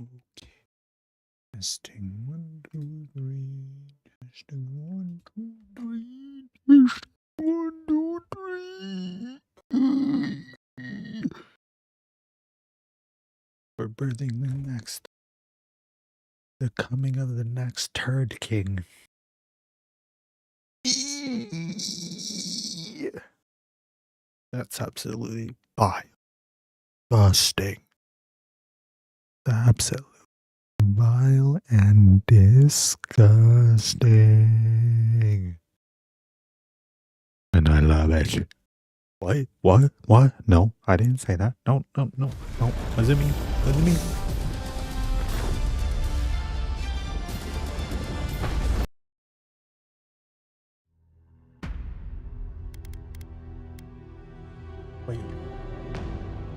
Okay. Testing 1, 2, 3. Testing 1, 2, 3. Testing 1, 2, 3. We're birthing the coming of the next turd king. That's absolutely disgusting. Absolutely vile and disgusting. And I love it. What? What? What? No, I didn't say that. No. Wasn't me. Wasn't me. Wait.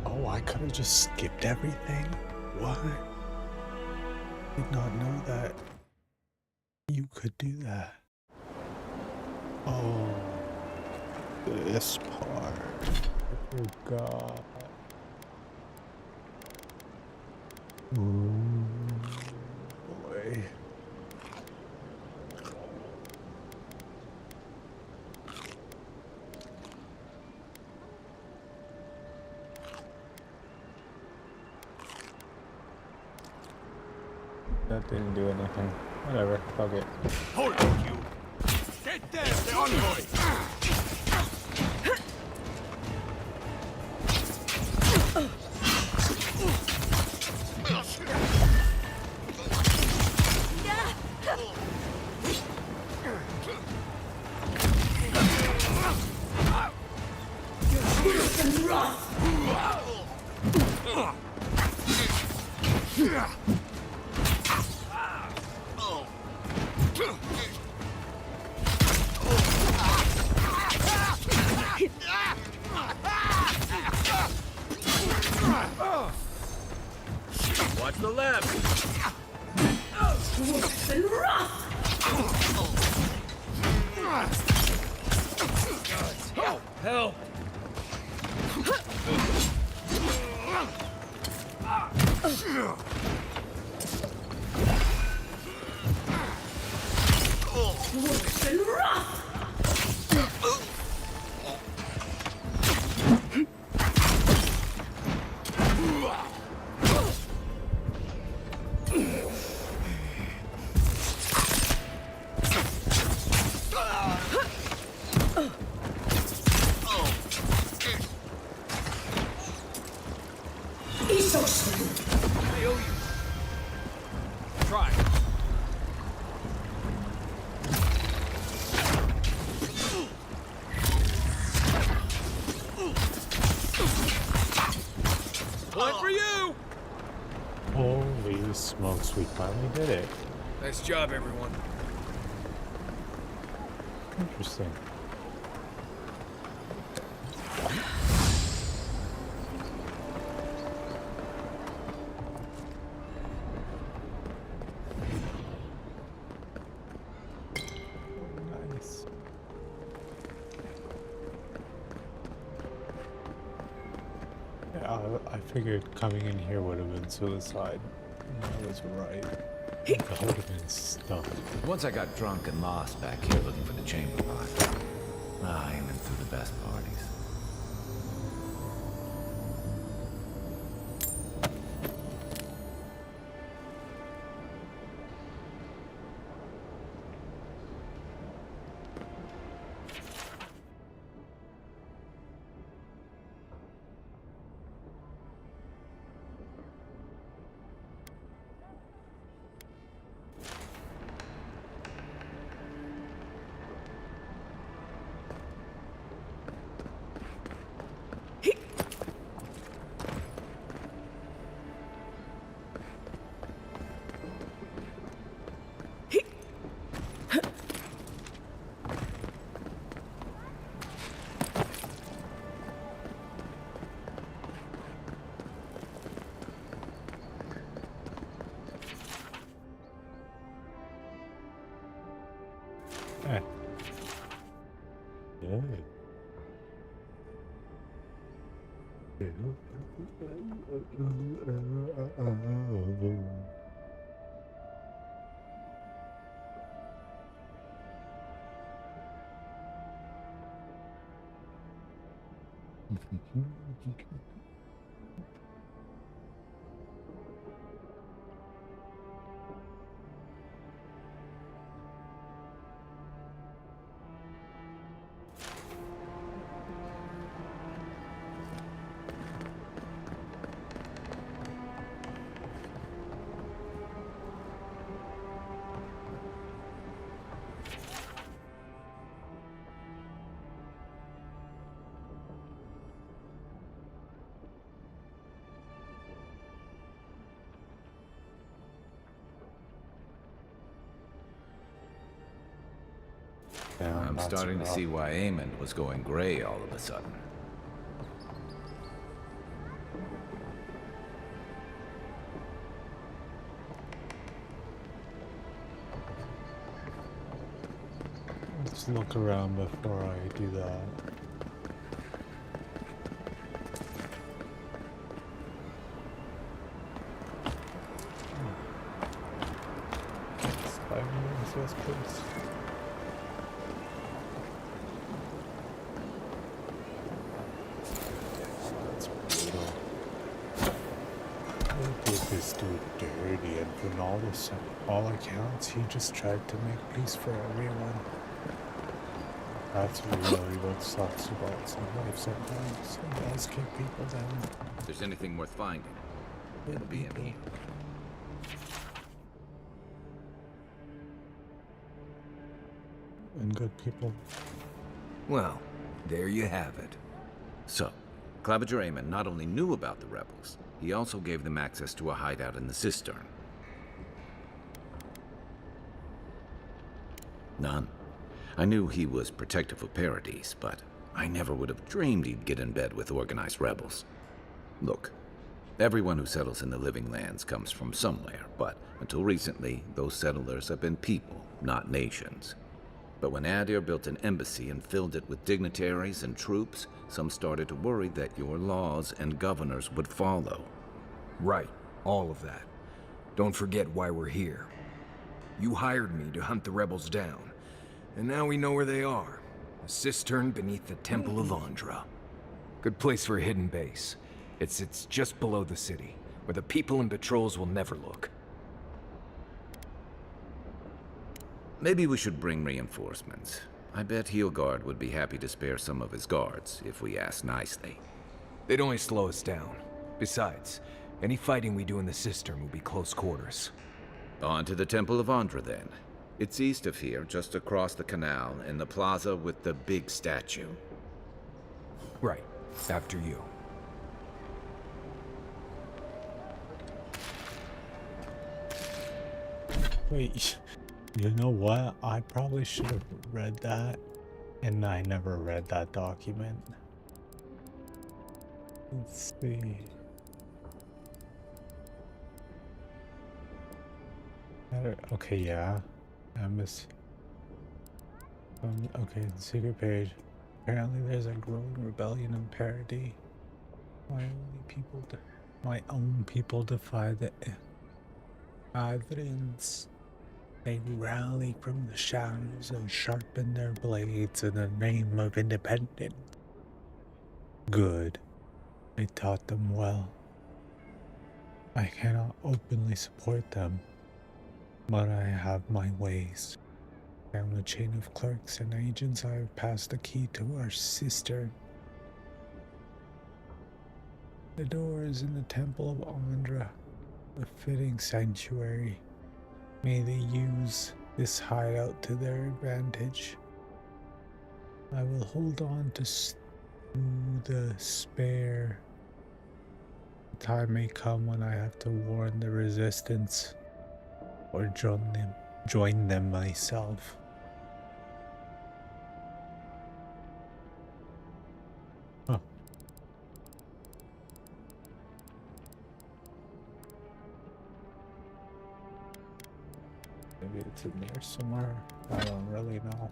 Oh, I could have just skipped everything? What? Did not know that you could do that. Oh, this part. I forgot. Ooh, boy. That didn't do anything. Whatever, fuck it. Hold on, you! Get there, the envoy! Watch the left! Oh, hell! I owe you. Try. One for you! Holy smokes, we finally did it. Nice job, everyone. Interesting. Nice. Yeah, I figured coming in here would have been suicide. I was right. That would have been stuck. Once I got drunk and lost back here looking for the chamber pot. Aiming through the best parties. Good. I'm starting to see why Amond was going gray all of a sudden. Let's look around before I do that. Yes, please. That's brutal. They did this dude dirty, and from all accounts, he just tried to make peace for everyone. That's really what sucks about some life sometimes. It does kick people down. If there's anything worth finding, it'll be in here. And good people. Well, there you have it. So, Claviger Amon not only knew about the rebels, he also gave them access to a hideout in the cistern. None. I knew he was protective of Paradise, but I never would have dreamed he'd get in bed with organized rebels. Look, everyone who settles in the Living Lands comes from somewhere, but until recently, those settlers have been people, not nations. But when Adir built an embassy and filled it with dignitaries and troops, some started to worry that your laws and governors would follow. Right, all of that. Don't forget why we're here. You hired me to hunt the rebels down, and now we know where they are. A cistern beneath the Temple of Andra. Good place for a hidden base. It sits just below the city, where the people and patrols will never look. Maybe we should bring reinforcements. I bet Heelguard would be happy to spare some of his guards, if we ask nicely. They'd only slow us down. Besides, any fighting we do in the cistern will be close quarters. On to the Temple of Andra, then. It's east of here, just across the canal, in the plaza with the big statue. Right, after you. Wait, you know what? I probably should have read that, and I never read that document. Let's see. Okay, yeah. Embassy. Okay, secret page. Apparently there's a growing rebellion in Paradis. My own people defy the Adrians. They rally from the shadows and sharpen their blades in the name of independence. Good. I taught them well. I cannot openly support them, but I have my ways. Down the chain of clerks and agents, I have passed the key to our cistern. The door is in the Temple of Andra, a fitting sanctuary. May they use this hideout to their advantage. I will hold on to the spare. The time may come when I have to warn the resistance or join them myself. Huh. Maybe it's in there somewhere. I don't really know.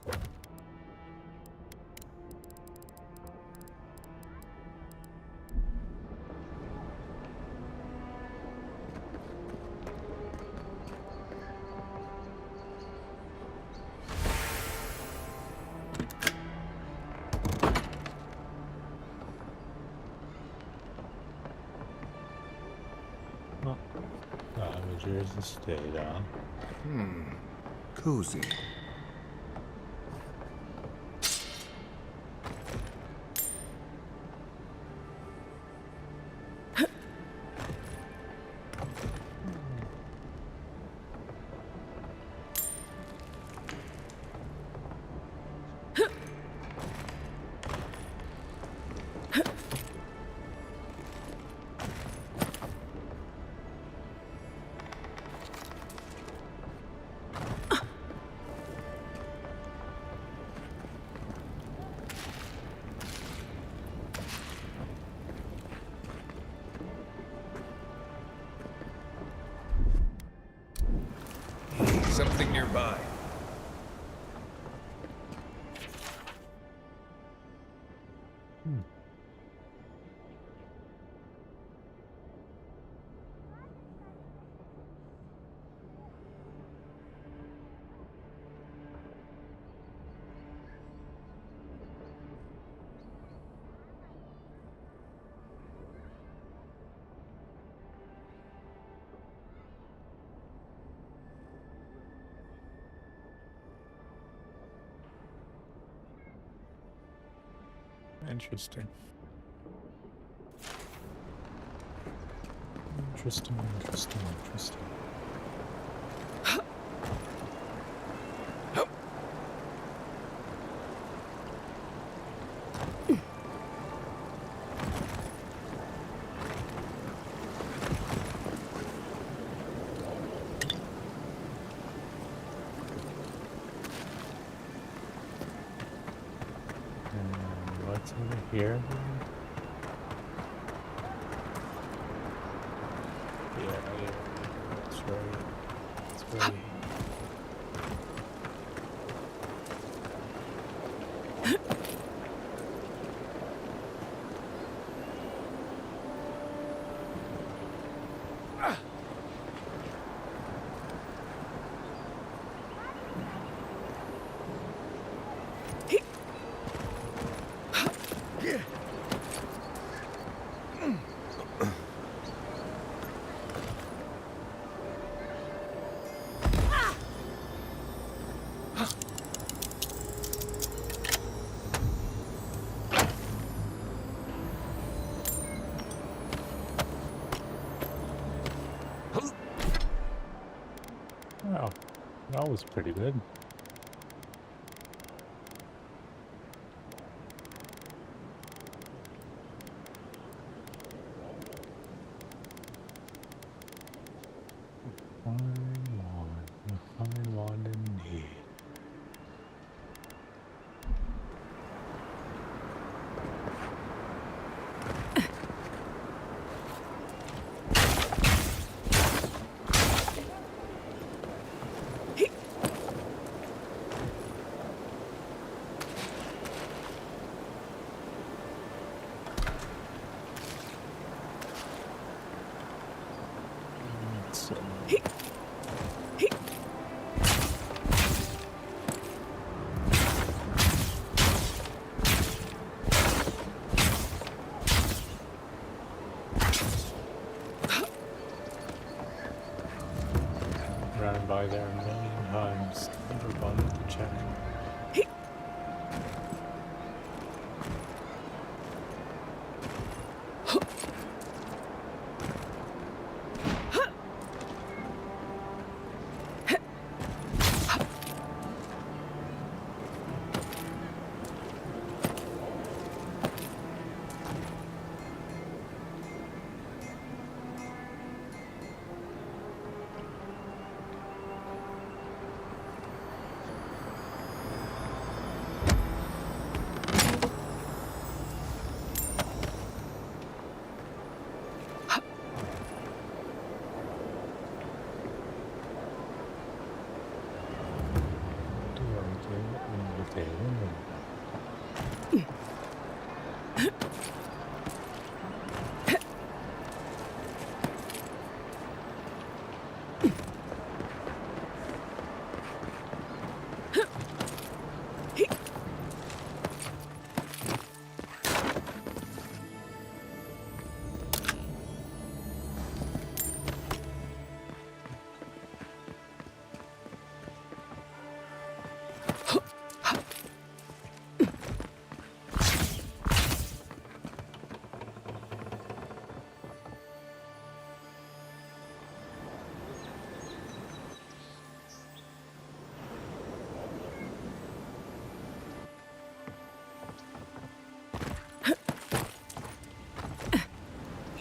Soldier's estate, huh? Cozy. Something nearby. Interesting. Interesting. What's over here? Yeah, that's right. That's right. Wow, that was pretty good. Fine wand indeed. Ran by there a million times, never bothered to check.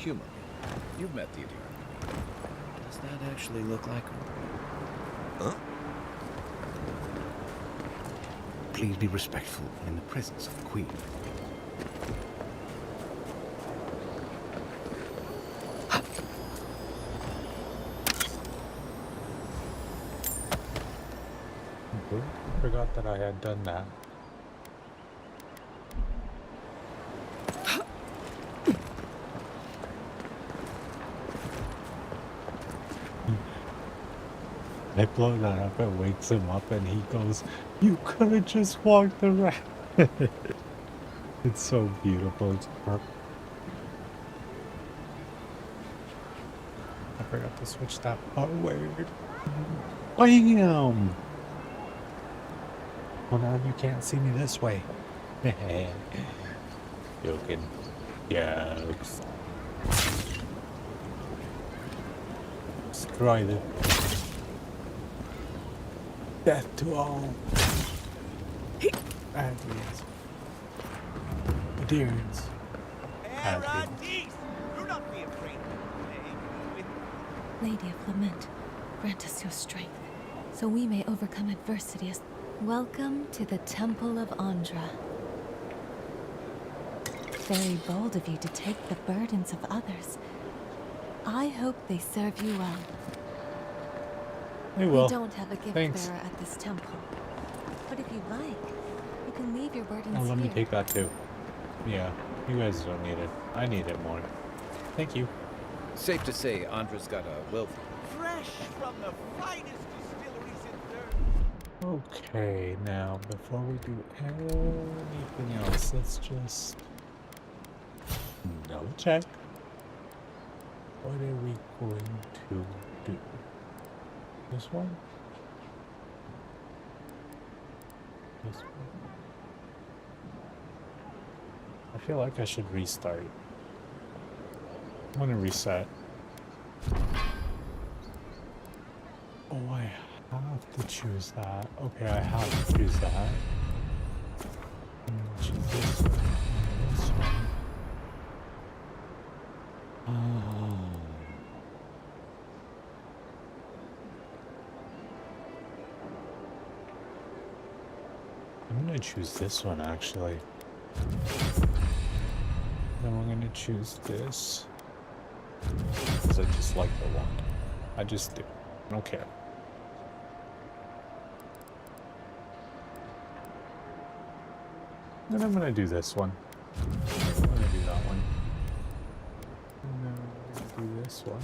human. You've met the adherent. Does that actually look like her? Huh? Please be respectful in the presence of the Queen. I forgot that I had done that. I blow that up, it wakes him up, and he goes, "You could have just walked around." It's so beautiful. It's perfect. I forgot to switch that forward. Bam! Well, now you can't see me this way. Joking. Jokes. Destroy them. Death to all. Adherents. Adherents. Adherents. Do not be afraid to play. Lady of Lament, grant us your strength, so we may overcome adversity as... Welcome to the Temple of Andra. Very bold of you to take the burdens of others. I hope they serve you well. They will. We don't have a gift Thanks. bearer at this temple. But if you'd like, you can leave your burdens Oh, let me here. take that too. Yeah, you guys don't need it. I need it more. Thank you. Safe to say, Andra's got a wealth. Fresh from the finest distilleries in Durham. Okay, now before we do anything else, let's just double check. What are we going to do? This one? This one? I feel like I should restart. I'm gonna reset. Oh, I have to choose that. Okay, I have to choose that. Choose this one. And this one. Oh. I'm gonna choose this one actually. Then we're gonna choose this. Because I just like the one. I just do. I don't care. Then I'm gonna do this one. I'm gonna do that one. And then I'm gonna do this one.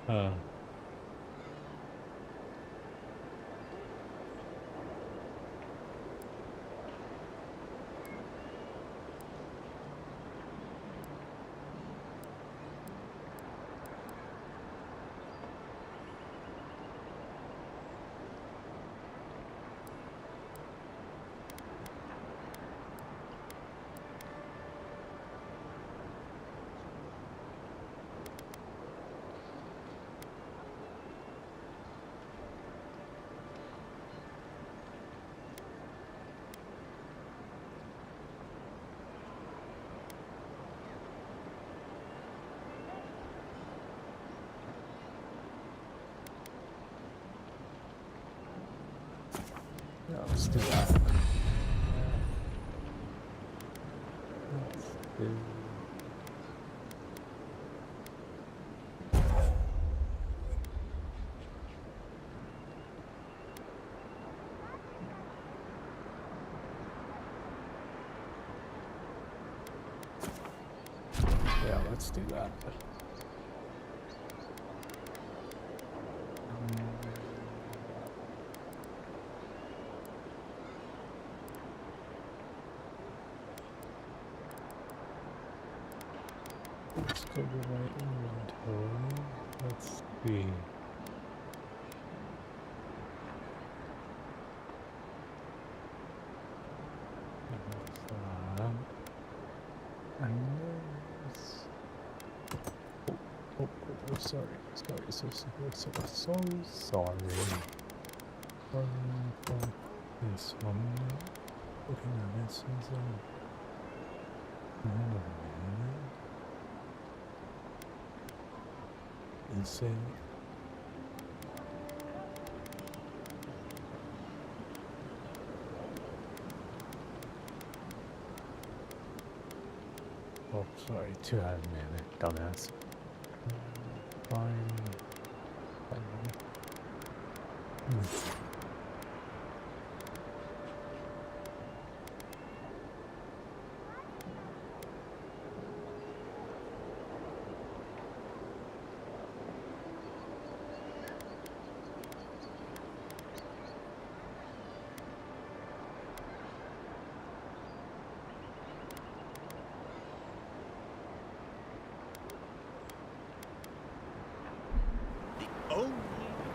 Uh, yeah, let's do that. Let's do... Yeah, let's do that. over my inventory. Let's see. And this. Oh, sorry. So sorry. For this one. Okay, now this is is it? Oh, sorry, 2 out of mana, dumbass. Fine. Only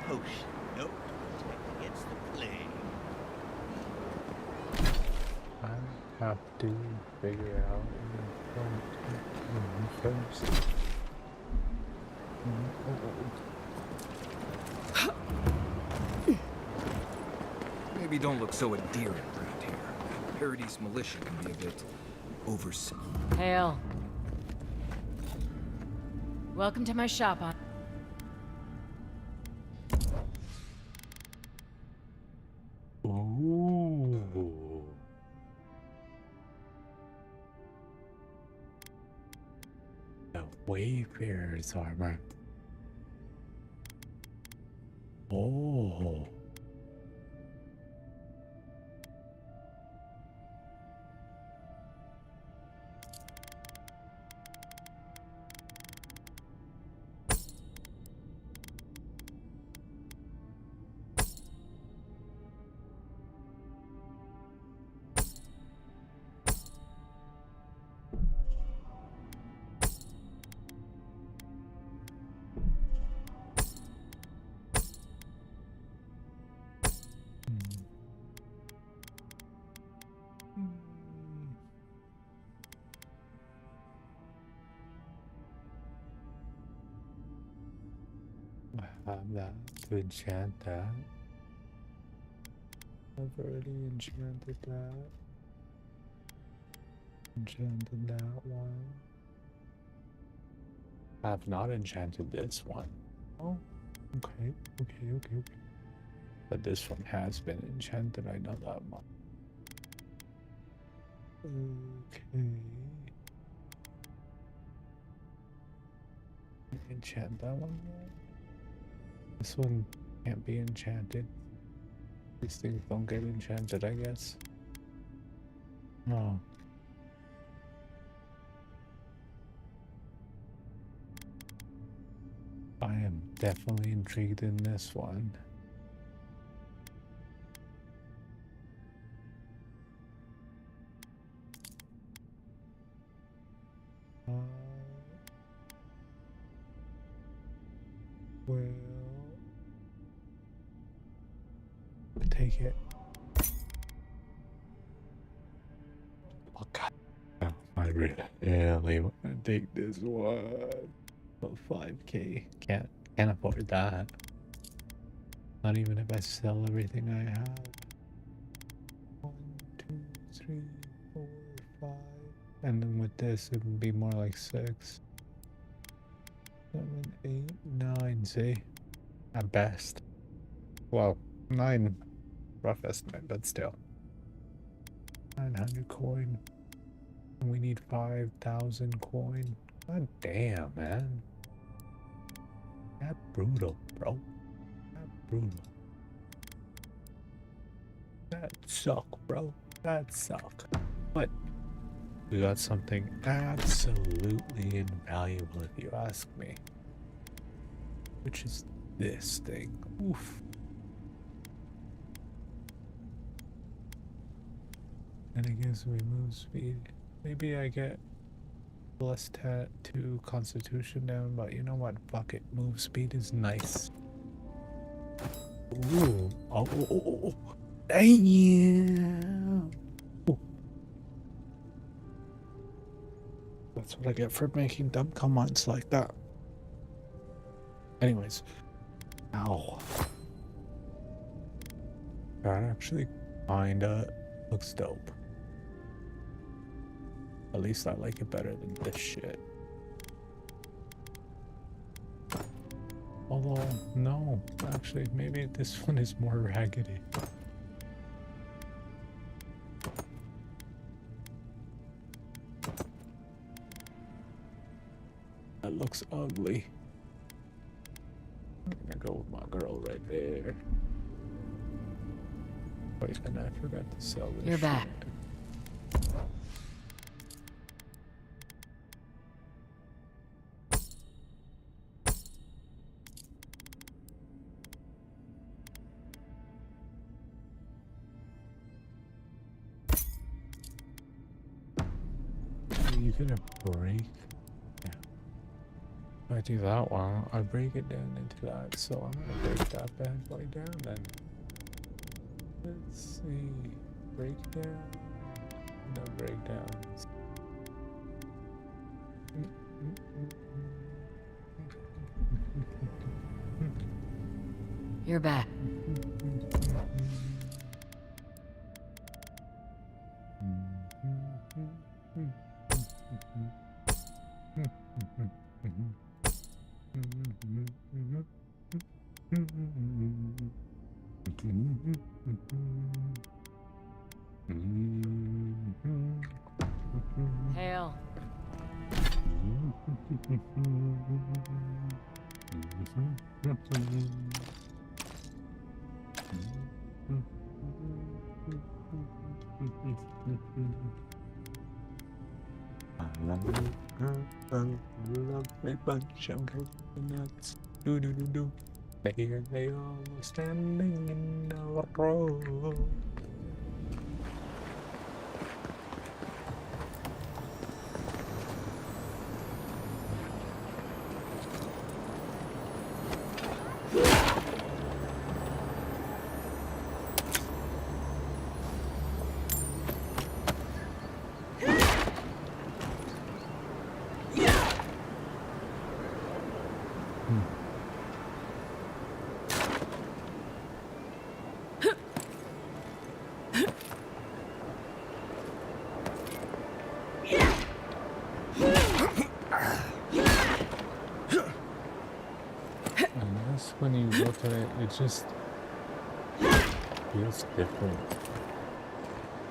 potion known to protect against the plague. I have to figure out first. Maybe don't look so endearing around here. Parody's militia can be a bit overseen. Hail. Welcome to my shop. Ooh. The Wayfarer's armor. Oh. I have that to enchant that. I've already enchanted that. Enchanted that one. I have not enchanted this one. Oh, okay. But this one has been enchanted, I know that much. Okay. Enchant that one yet? This one can't be enchanted. These things don't get enchanted, I guess. Oh. I am definitely intrigued in this one. Well, we'll take it. Oh god, I really want to take this one. About 5k, can't afford that. Not even if I sell everything I have. 1, 2, 3, 4, 5, and then with this it would be more like 6. 7, 8, 9, see? At best. Well, 9, rough estimate, but still. 900 coin. And we need 5,000 coin. God damn, man. That brutal, bro. That brutal. That suck, bro. That suck. But we got something absolutely invaluable, if you ask me. Which is this thing. Oof. And it gives me move speed. Maybe I get +2 constitution down, but you know what? Fuck it. Move speed is nice. Ooh. Oh. Damn. Ooh. That's what I get for making dumb comments like that. Anyways. Ow. That actually kinda looks dope. At least I like it better than this shit. Although, no, actually, maybe this one is more raggedy. That looks ugly. I'm gonna go with my girl right there. Wait, and I forgot to sell this. You're back. shit. You gonna break? Yeah. If I do that one, I break it down into that, so I'm gonna break that bad boy down then. Let's see. Breakdown. No breakdowns. You're back. Hail. Lovely bunch of coconuts. Do do do do. There they all standing in a row. When you look at it, it just feels different.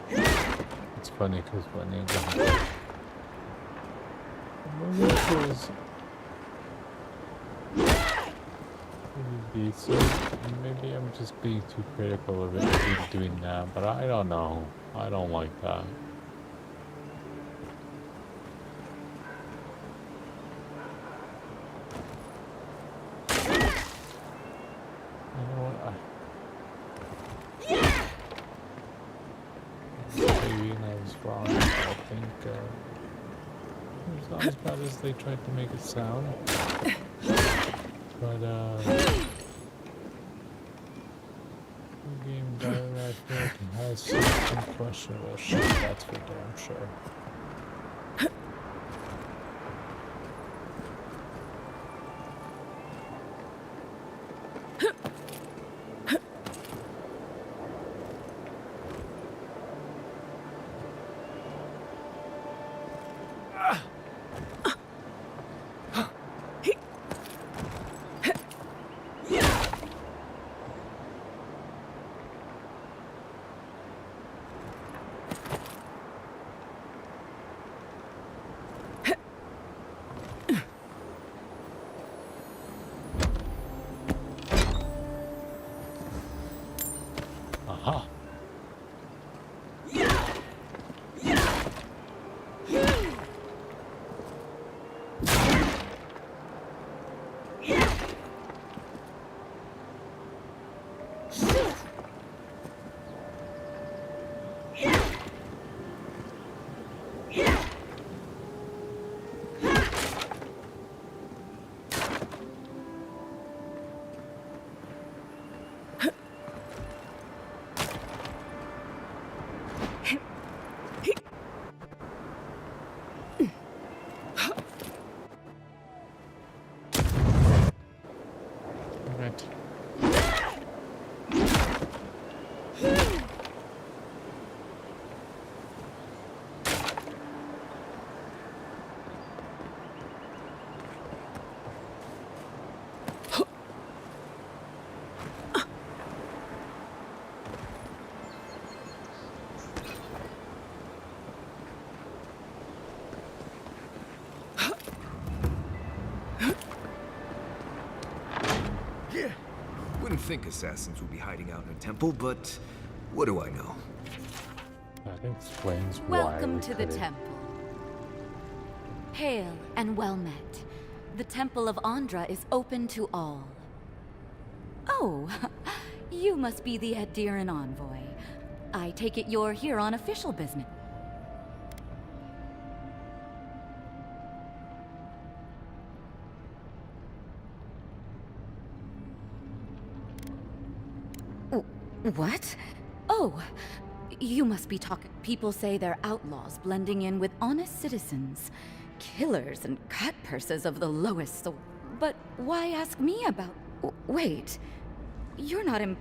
It's funny because when you go, maybe it feels pretty decent. Maybe I'm just being too critical of it doing that, but I don't know. I don't like that. As bad as they tried to make it sound, but the game better, I feel like it has some questionable shit, that's for damn sure. Aha. think assassins would be hiding out in a temple, but what do I know? That explains why Welcome we to the couldn't- temple. Hail and well met. The Temple of Andra is open to all. Oh, you must be the Adiran envoy. I take it you're here on official business. What? Oh, you must be talking. People say they're outlaws blending in with honest citizens. Killers and cut purses of the lowest sort. But why ask me about... Wait, you're not in...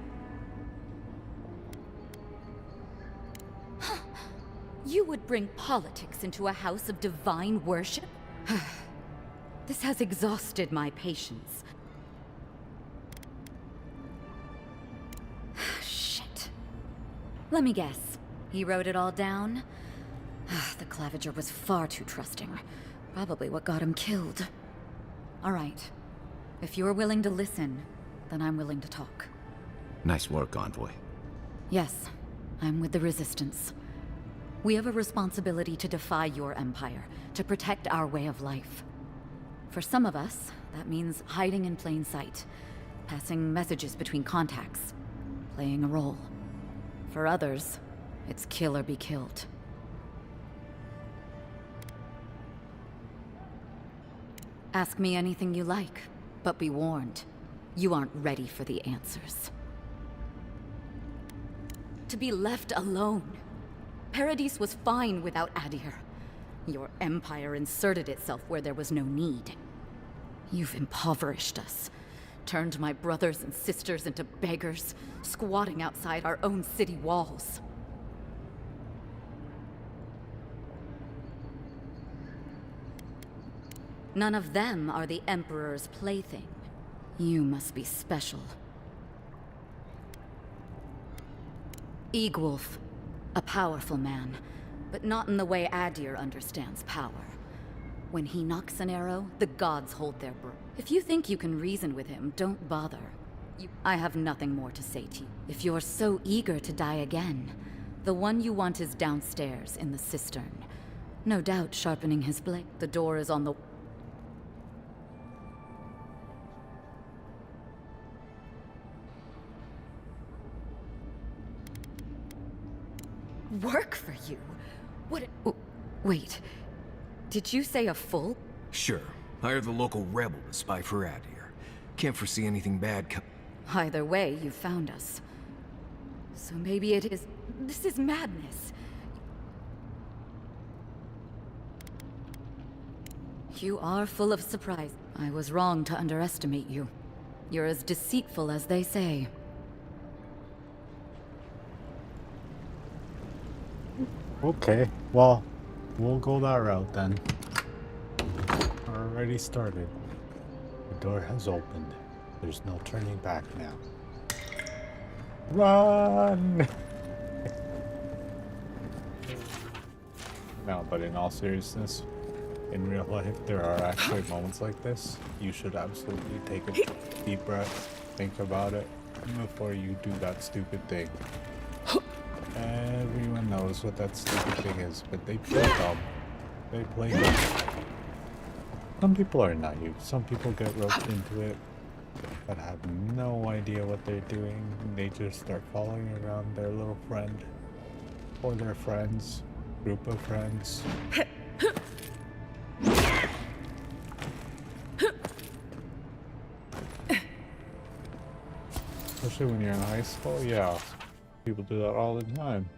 You would bring politics into a house of divine worship? This has exhausted my patience. Shit. Let me guess. He wrote it all down? The Claviger was far too trusting. Probably what got him killed. All right. If you're willing to listen, then I'm willing to talk. Nice work, Envoy. Yes, I'm with the Resistance. We have a responsibility to defy your empire, to protect our way of life. For some of us, that means hiding in plain sight, passing messages between contacts, playing a role. For others, it's kill or be killed. Ask me anything you like, but be warned, you aren't ready for the answers. To be left alone. Paradis was fine without Adir. Your empire inserted itself where there was no need. You've impoverished us, turned my brothers and sisters into beggars, squatting outside our own city walls. None of them are the Emperor's plaything. You must be special. Egwulf, a powerful man, but not in the way Adir understands power. When he knocks an arrow, the gods hold their breath. If you think you can reason with him, don't bother. I have nothing more to say to you. If you're so eager to die again, the one you want is downstairs in the cistern. No doubt sharpening his blade. The door is on the... Work for you? What? Wait. Did you say a full? Sure. Hire the local rebel to spy for Adir. Can't foresee anything bad Either way, you found us. So maybe it is... This is madness. You are full of surprise. I was wrong to underestimate you. You're as deceitful as they say. Okay, well, we'll go that route then. Already started. The door has opened. There's no turning back now. Run! No, but in all seriousness, in real life, there are actually moments like this. You should absolutely take a deep breath, think about it, before you do that stupid thing. Everyone knows what that stupid thing is, but they play dumb. They play dumb. Some people are naive. Some people get roped into it, but have no idea what they're doing. They just start following around their little friend, or their friends, group of friends. Especially when you're in high school, yeah. People do that all the time.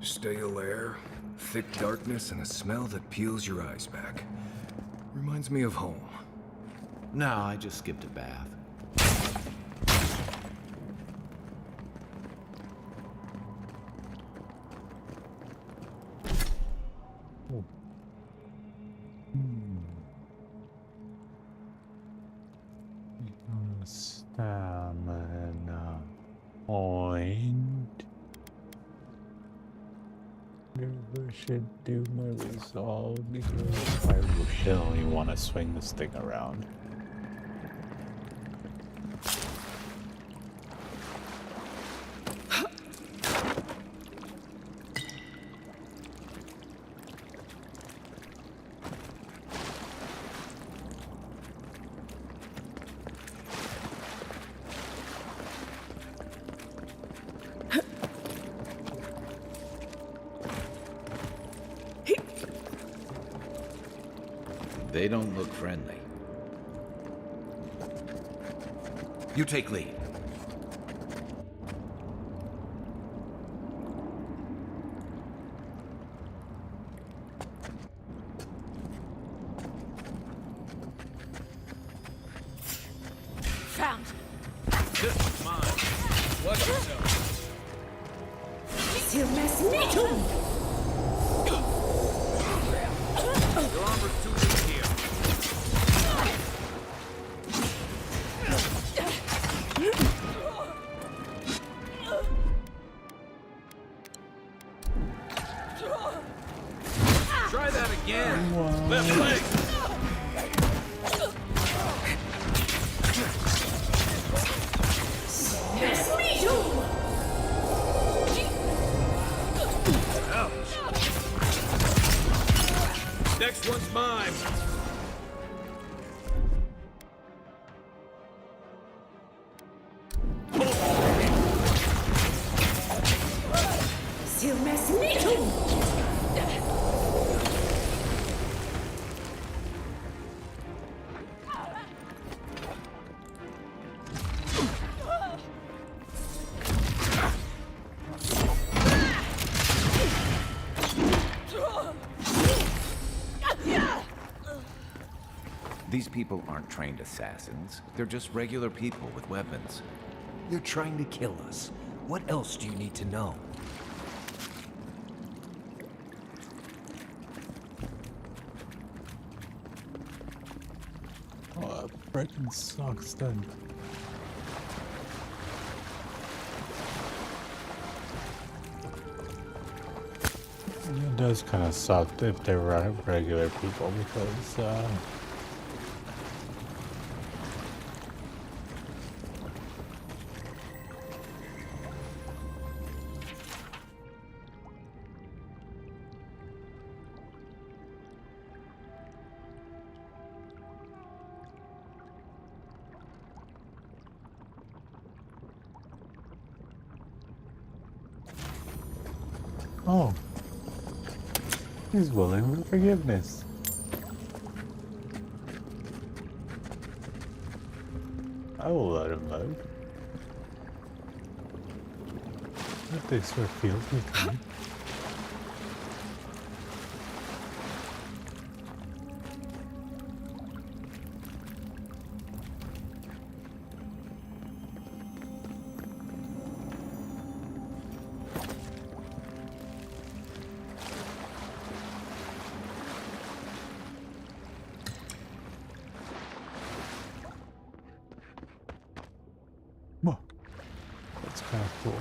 Stale air, thick darkness, and a smell that peels your eyes back. Reminds me of home. No, I just skipped a bath. stamina point. Never should do my resolve because I really want to swing this thing around. They don't look friendly. You take lead. Found. This one's mine. Watch yourself. Your armor's too weak here. Try that again. Left leg. Ouch. Next one's mine. These people aren't trained assassins. They're just regular people with weapons. They're trying to kill us. What else do you need to know? Oh, freaking sucks then. It does kind of suck if they're regular people because, oh, he's willing for forgiveness. I will let him live. If this were feels with me. Whoa, that's kind of cool.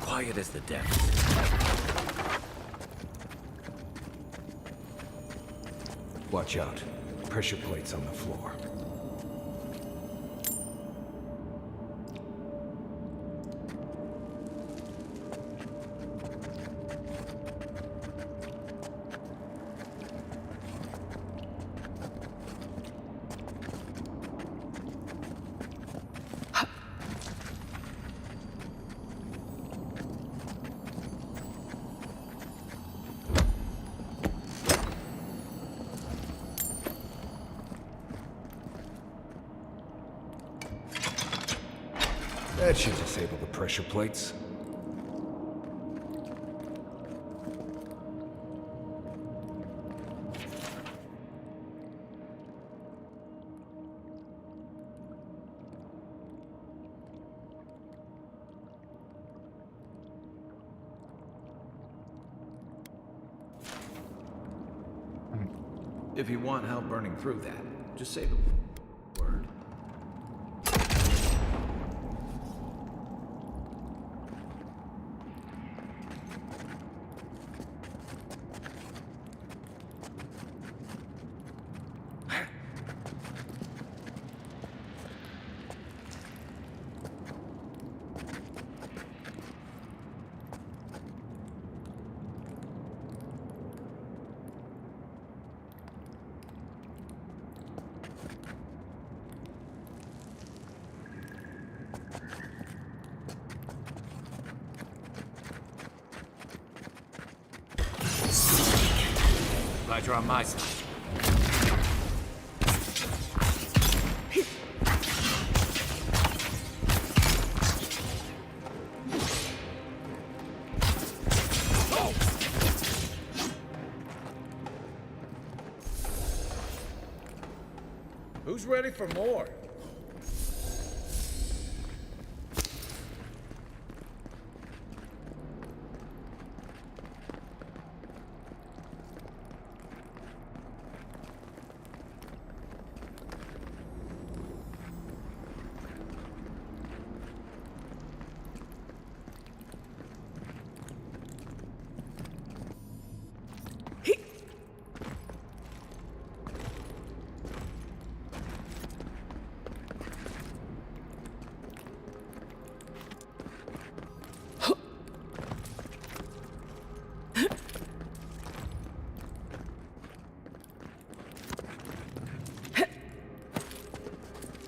Quiet as the depths. Watch out. Pressure plates on the floor. That should disable the pressure plates. If you want help burning through that, just say the word. Glad you're on my side. Who's ready for more?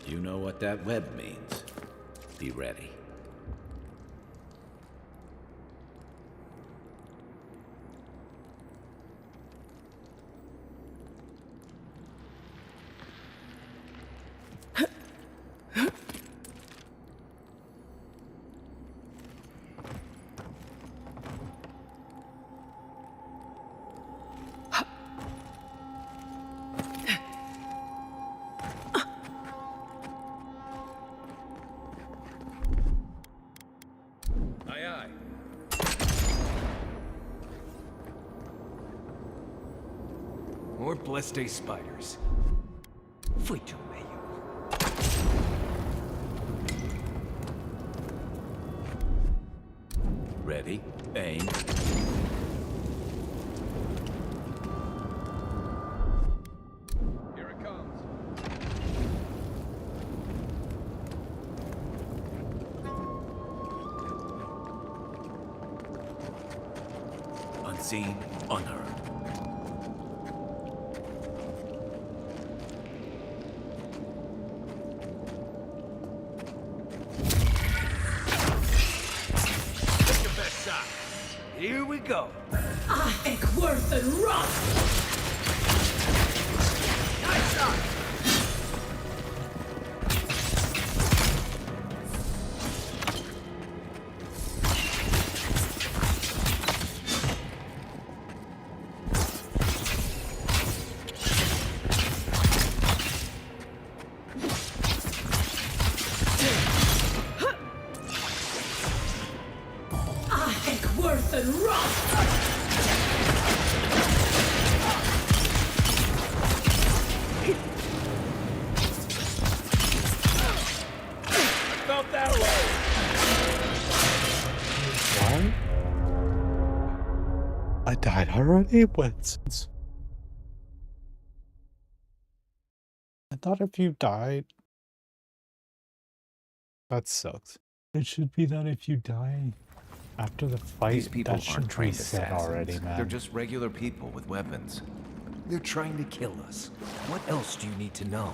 You know what that web means. Be ready. Aye, aye. More blessed spiders. Fui-tu, meio. Ready? Aim. Here it comes. Unseen, unheard. Take your best shot. Here we go. Worth and rock! Nice shot. Worth and rock! Felt that way. What? I died already? What? I thought if you died... That sucks. It should be that if you die after the fight, These people that aren't should trained reset assassins. already, man. They're just regular people with weapons. They're trying to kill us. What else do you need to know?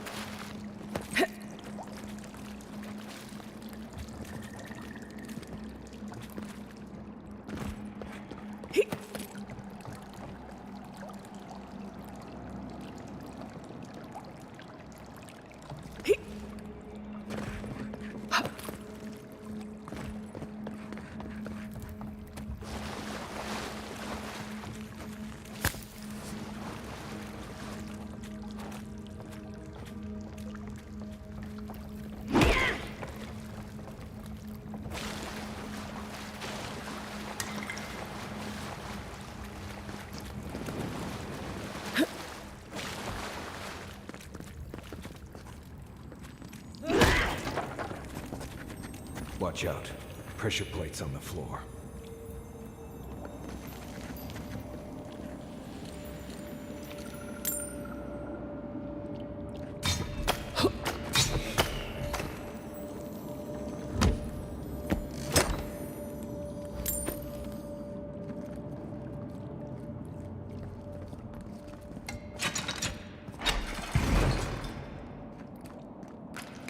Watch out. Pressure plates on the floor.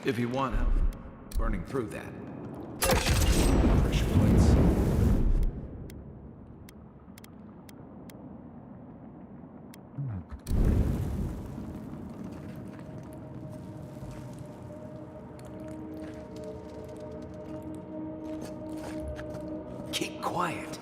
If you want help burning through that. Pressure plates. Keep quiet.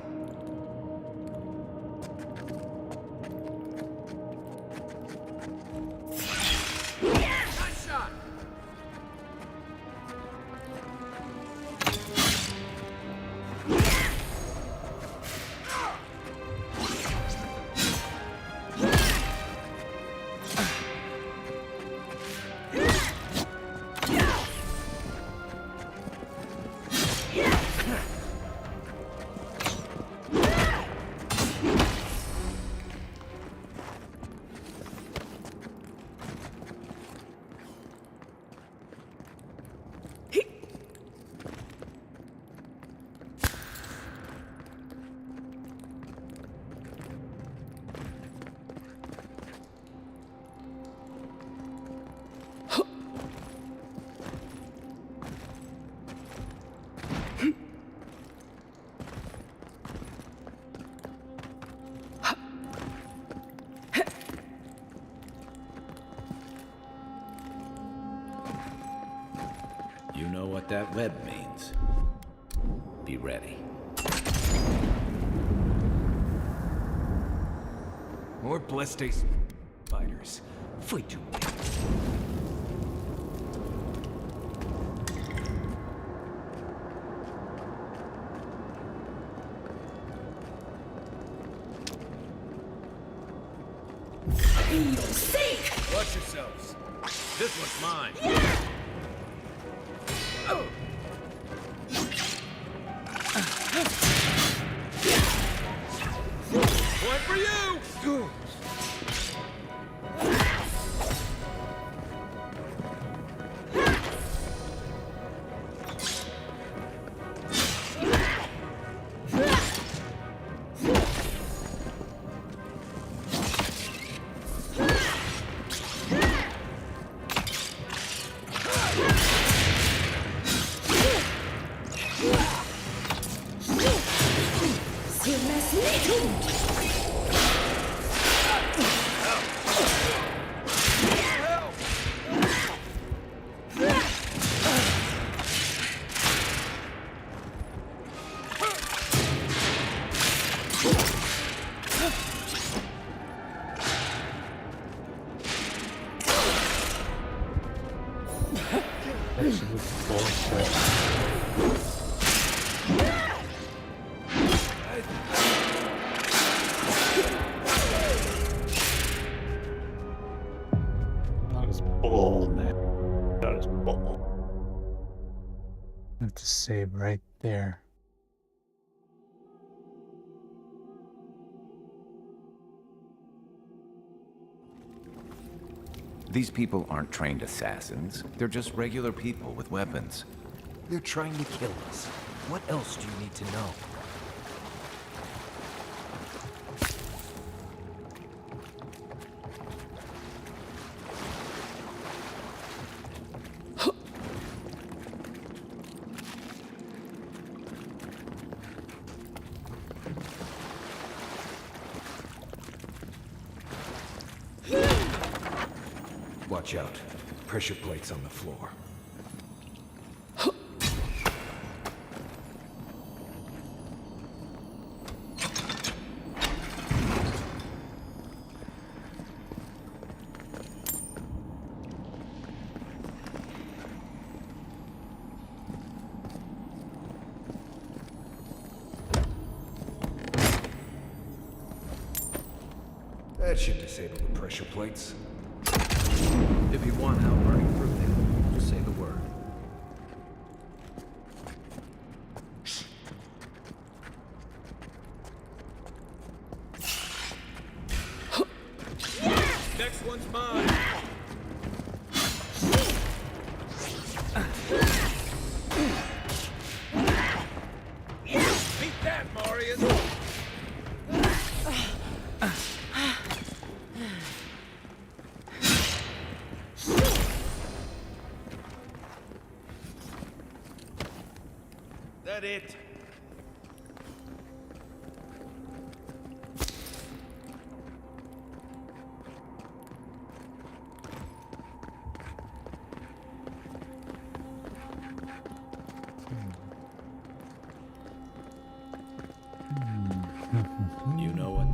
You know what that web means. Be ready. More Blestes spiders. Fight you. Watch yourselves. This one's mine. One for you! That is bull, man. That is bull. I have to save right there. These people aren't trained assassins. They're just regular people with weapons. They're trying to kill us. What else do you need to know? Watch out. Pressure plates on the floor. That should disable the pressure plates. If you want help burning through them, just say the word. next one's mine. Beat that, Marius! That it? You know what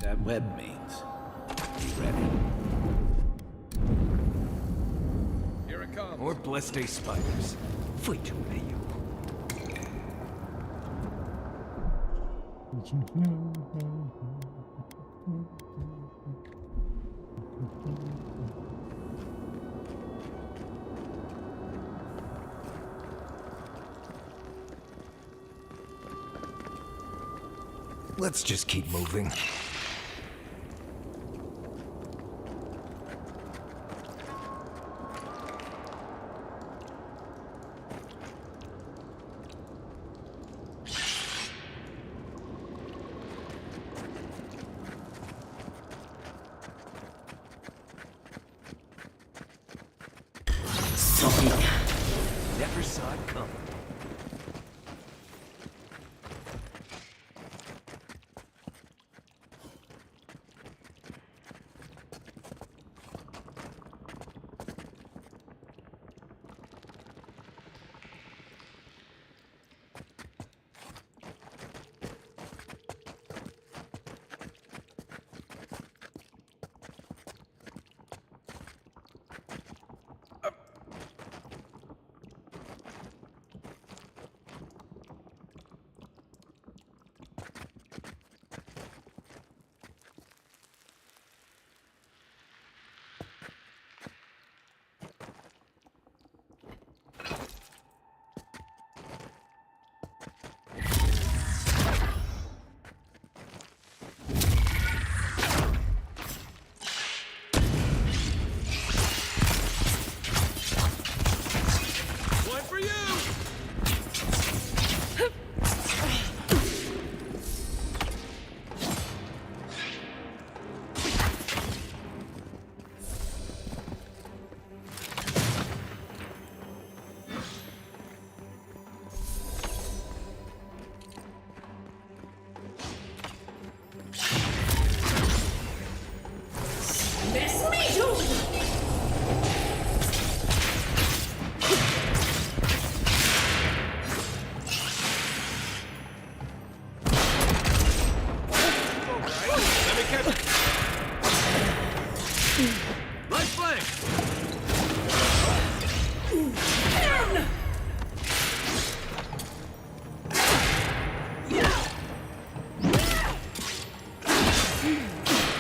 that web means. Be ready. Here it comes. More blessed spiders. Feito meio. Let's just keep moving. Never saw it coming.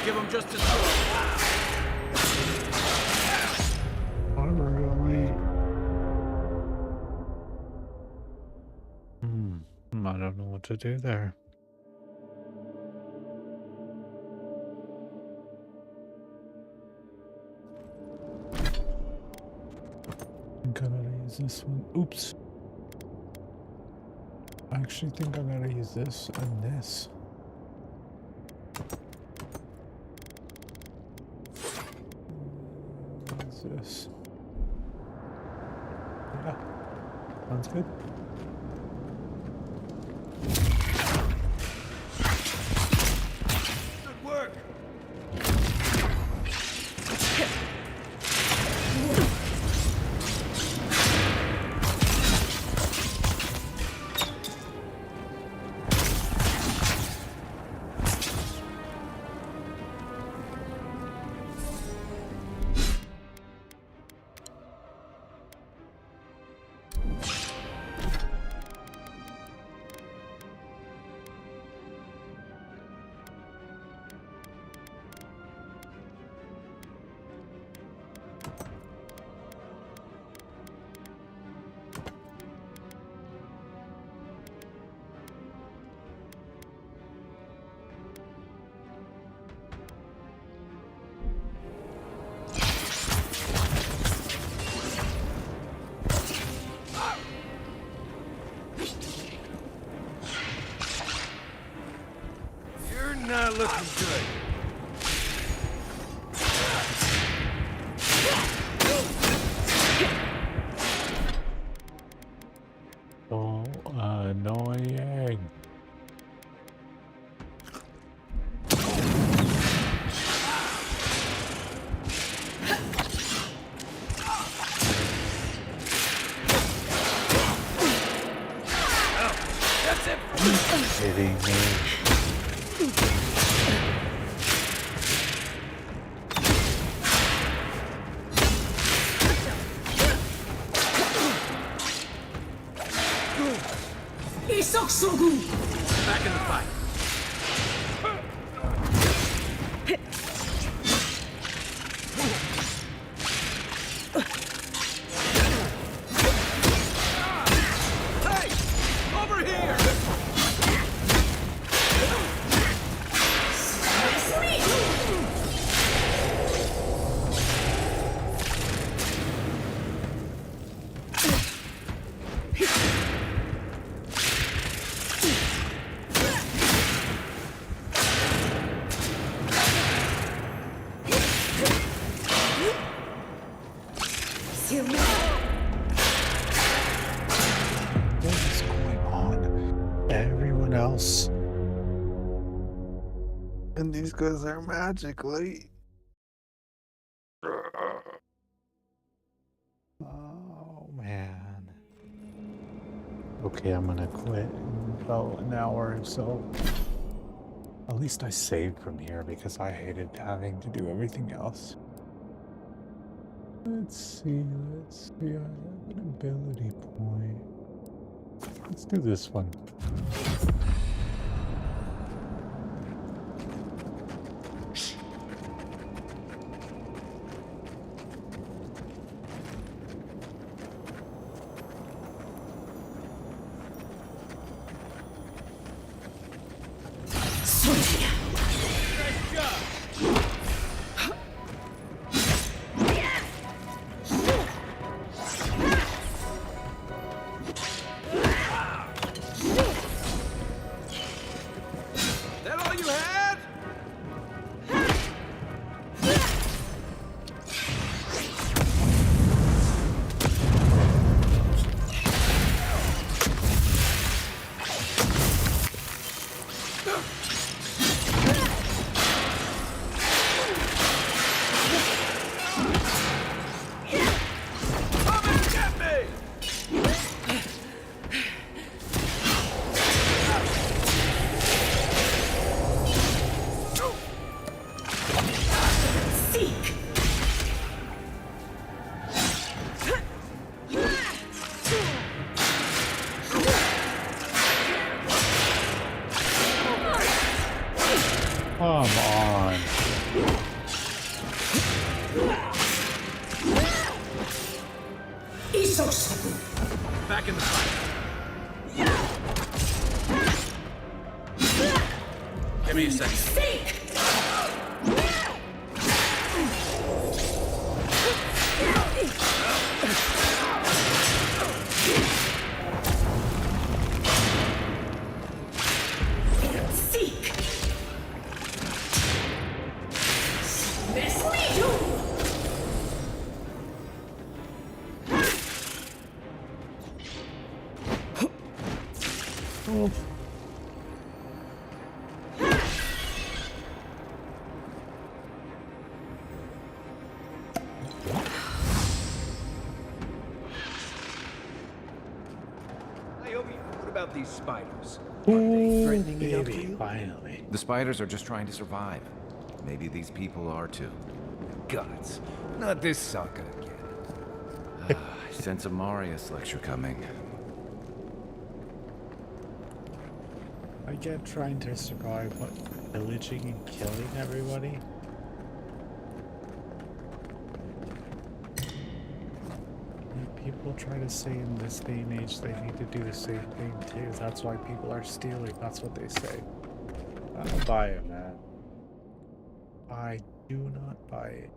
Give him just his sword. Armor only. I don't know what to do there. I think I gotta use this one. Oops. I actually think I gotta use this and this. What's this? Yeah. Sounds good. Good work. looking good. So annoying. That's it. Kidding me. Back in the fight. Hey! Over here! What is going on? Everyone else. And these guys are magically. Oh man. Okay, I'm gonna quit in about an hour or so. At least I saved from here because I hated having to do everything else. Let's see. I have an ability point. Let's do this one. Nice job. That all you had? Come and get me! Seek! Come on. Isosaku! Back in the fight. Give me a second. Seek! Seek! Miss me, you! Oh. Naomi, what about these spiders? Ooh, threatening enough to baby, you? finally. The spiders are just trying to survive. Maybe these people are too. Guts. Not this sucker again. I sense a Marius lecture coming. I get trying to survive, but pillaging and killing everybody. People try to say in this day and age they need to do the same thing too. That's why people are stealing. That's what they say. I don't buy it, man. I do not buy it.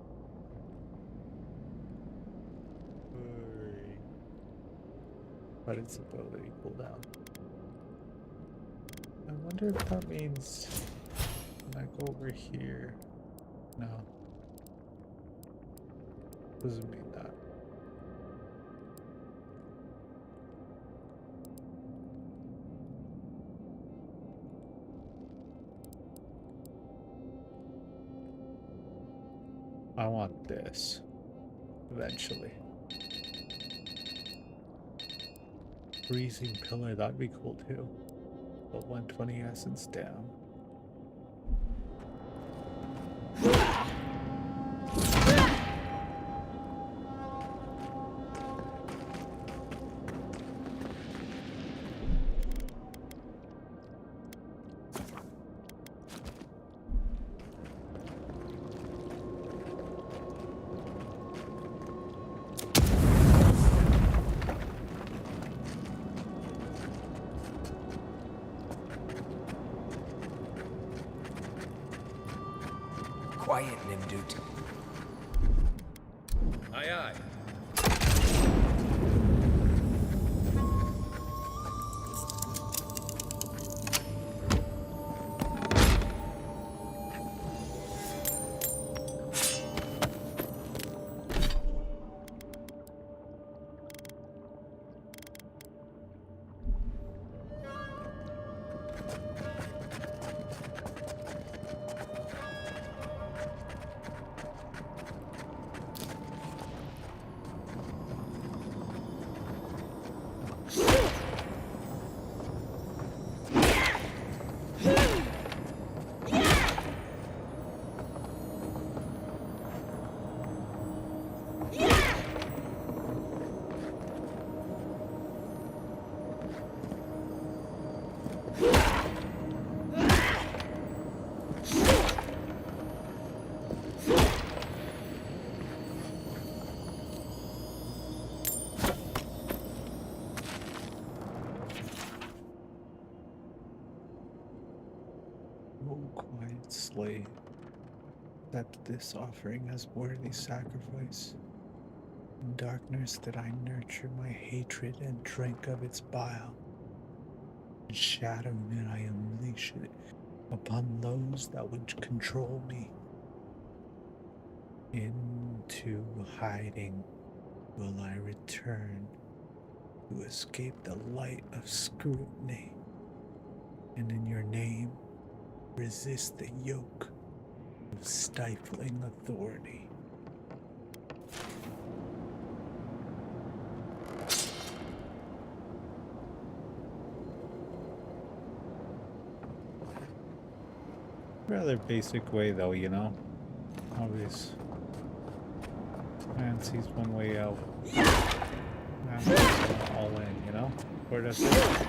But it's ability cooldown. I wonder if that means Can I go over here? No. Doesn't mean that. I want this eventually. Freezing pillar, that'd be cool too. But 120 essence down. Quiet, Nimdut. Aye, aye. O quiet slave, accept this offering as worthy sacrifice. In darkness did I nurture my hatred and drink of its bile. In shadow did I unleash it upon those that would control me. Into hiding will I return to escape the light of scrutiny, and in your name resist the yoke of stifling authority. Rather basic way though, you know? Obvious. Man sees one way out. Man, all in, you know? Where does it?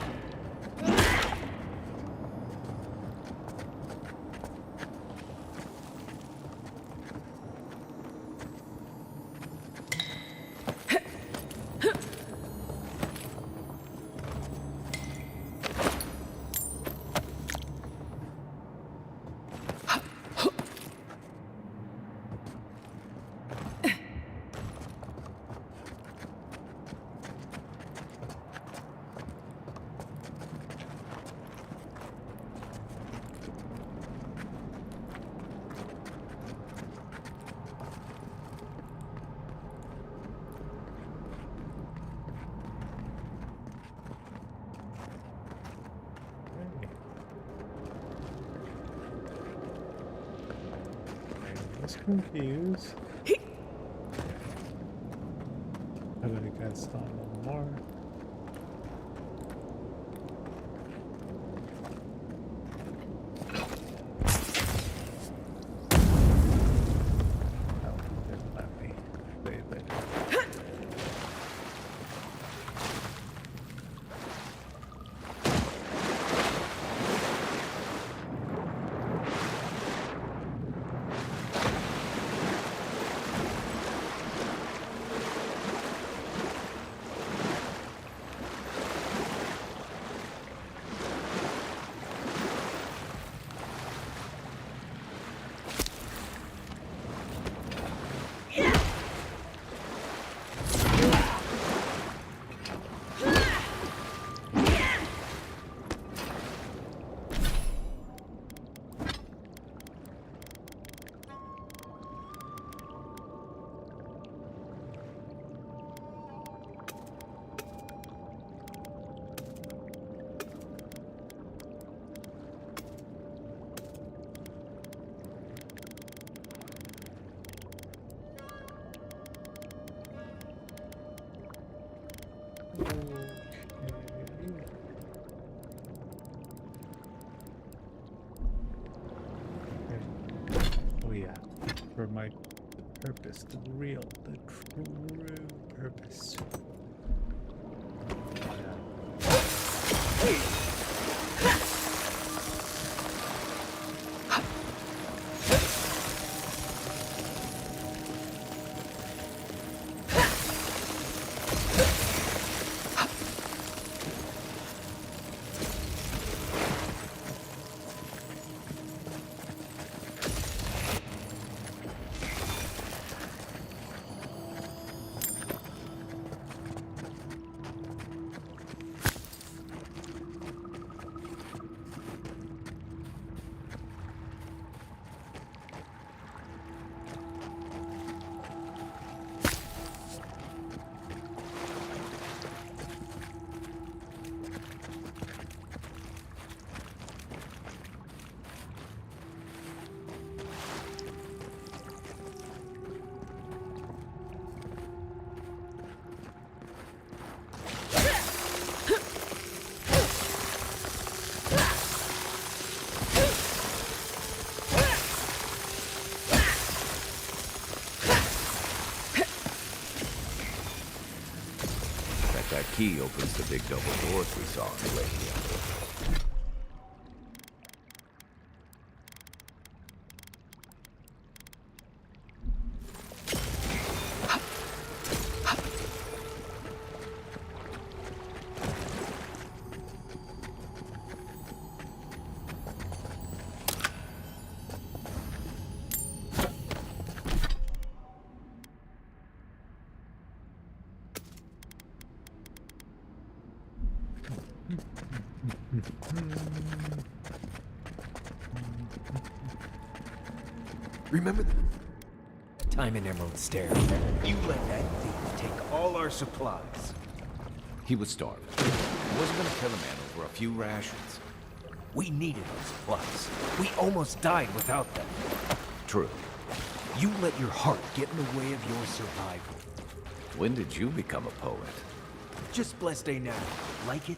Confused. I would have guessed on a little more. Oh, didn't let me save it. Oh yeah, for my purpose, the true purpose. That key opens the big double doors we saw on the way here. Remember the time in Emerald Stair? You let that thief take all our supplies. He was starving. He wasn't gonna kill a man over a few rations. We needed our supplies. We almost died without them. True. You let your heart get in the way of your survival. When did you become a poet? Just blessed day now. Like it?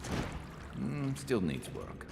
Still needs work.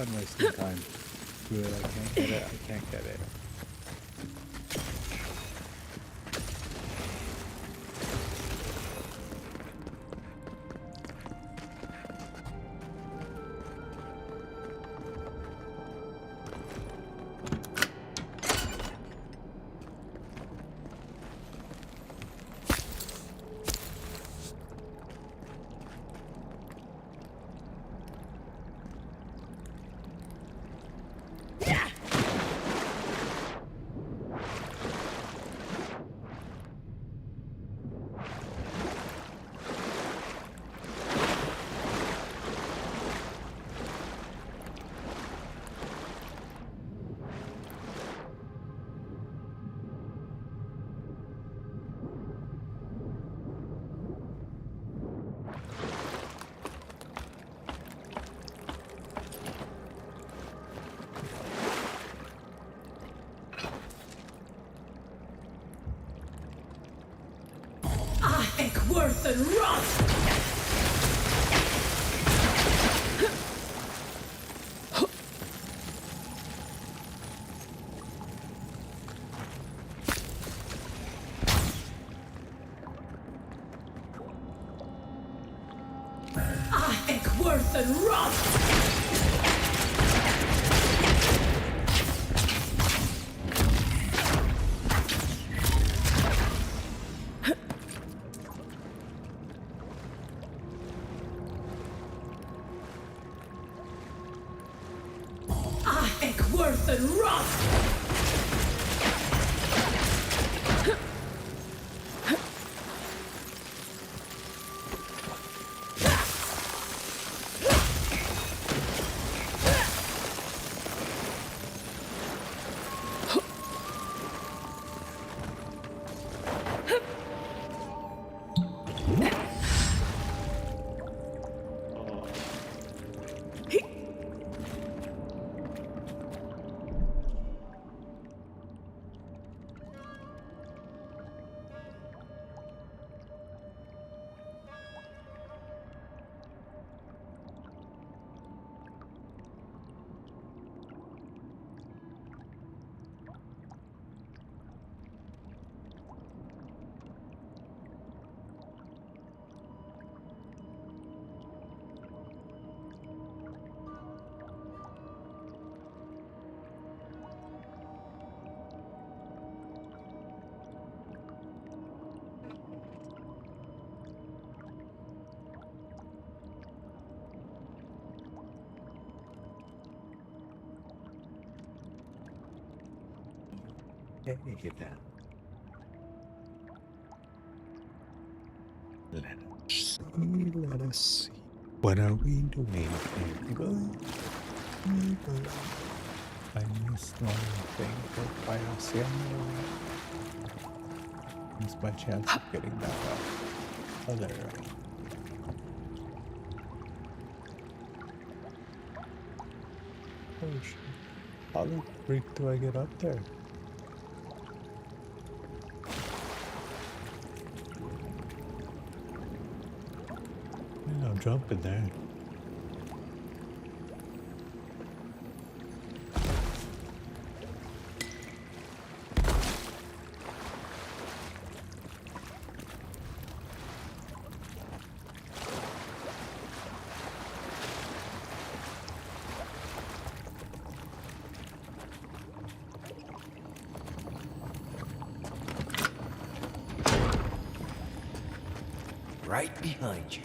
done wasting time. Good, I can't get it. I can't get it. Worth and rust! Worth and rust! Worth and rust! Get that. Let us see. What are we doing? I missed one thing for Biosiano. It's my chance of getting that up. Oh, there. Oh shit. How the freak do I get up there? I'm jumping there. Right behind you.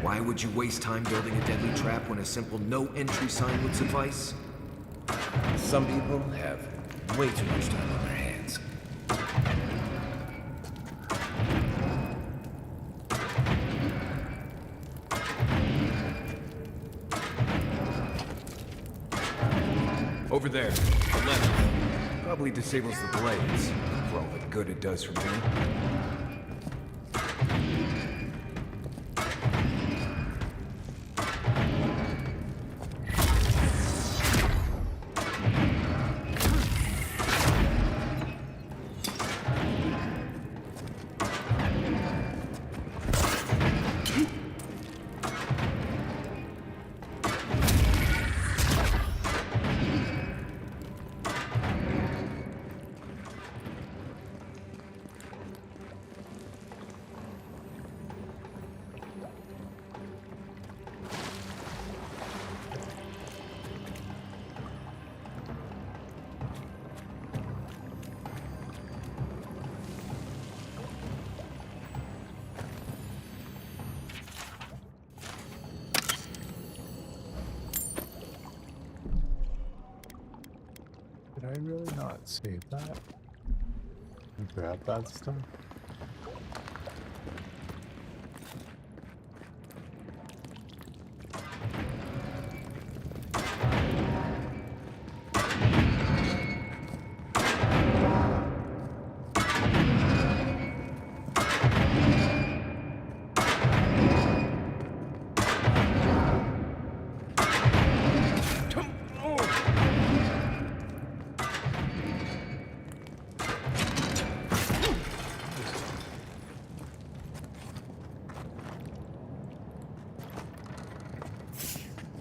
Why would you waste time building a deadly trap when a simple no-entry sign would suffice? Some people have way too much time on their hands. Over there, the left. Probably disables the blades, for all the good it does for me. I really not save that? And grab that stuff?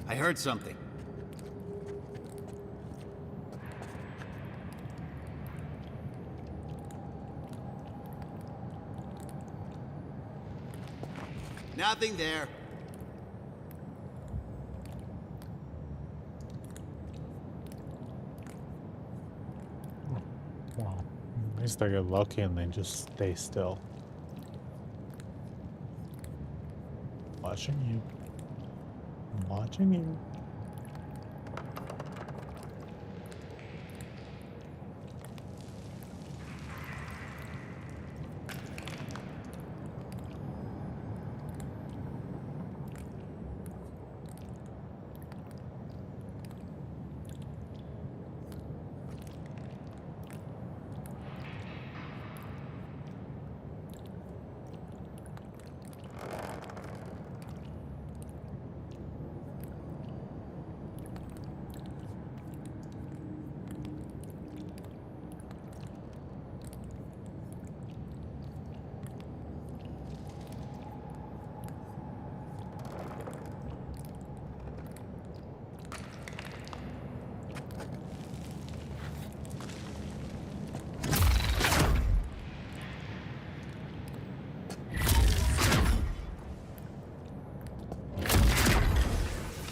I heard something. Nothing there. Wow. At least I get lucky and they just stay still. Watching you. I'm watching you.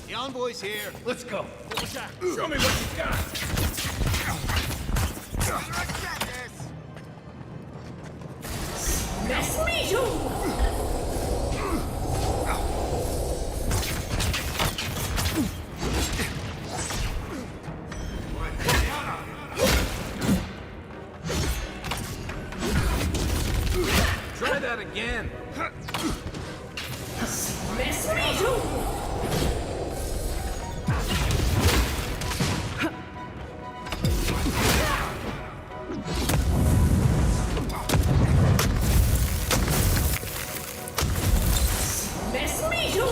The envoy's here. Let's go. Show me what you got. Mess me too! Try that again. Mess me too! Mess me too!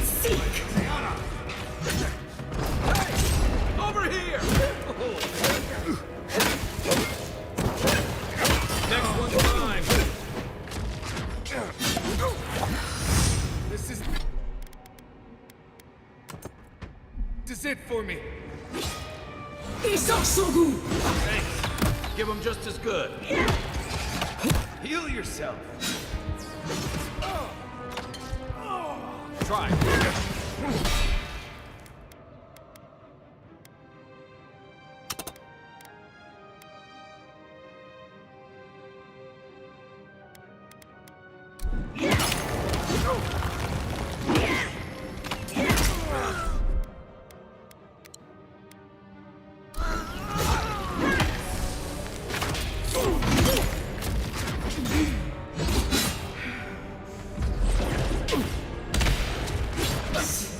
Seek! Over here. Next one's mine. This is it for me. Isoksogu! Thanks. Give them just as good. Heal yourself. Try.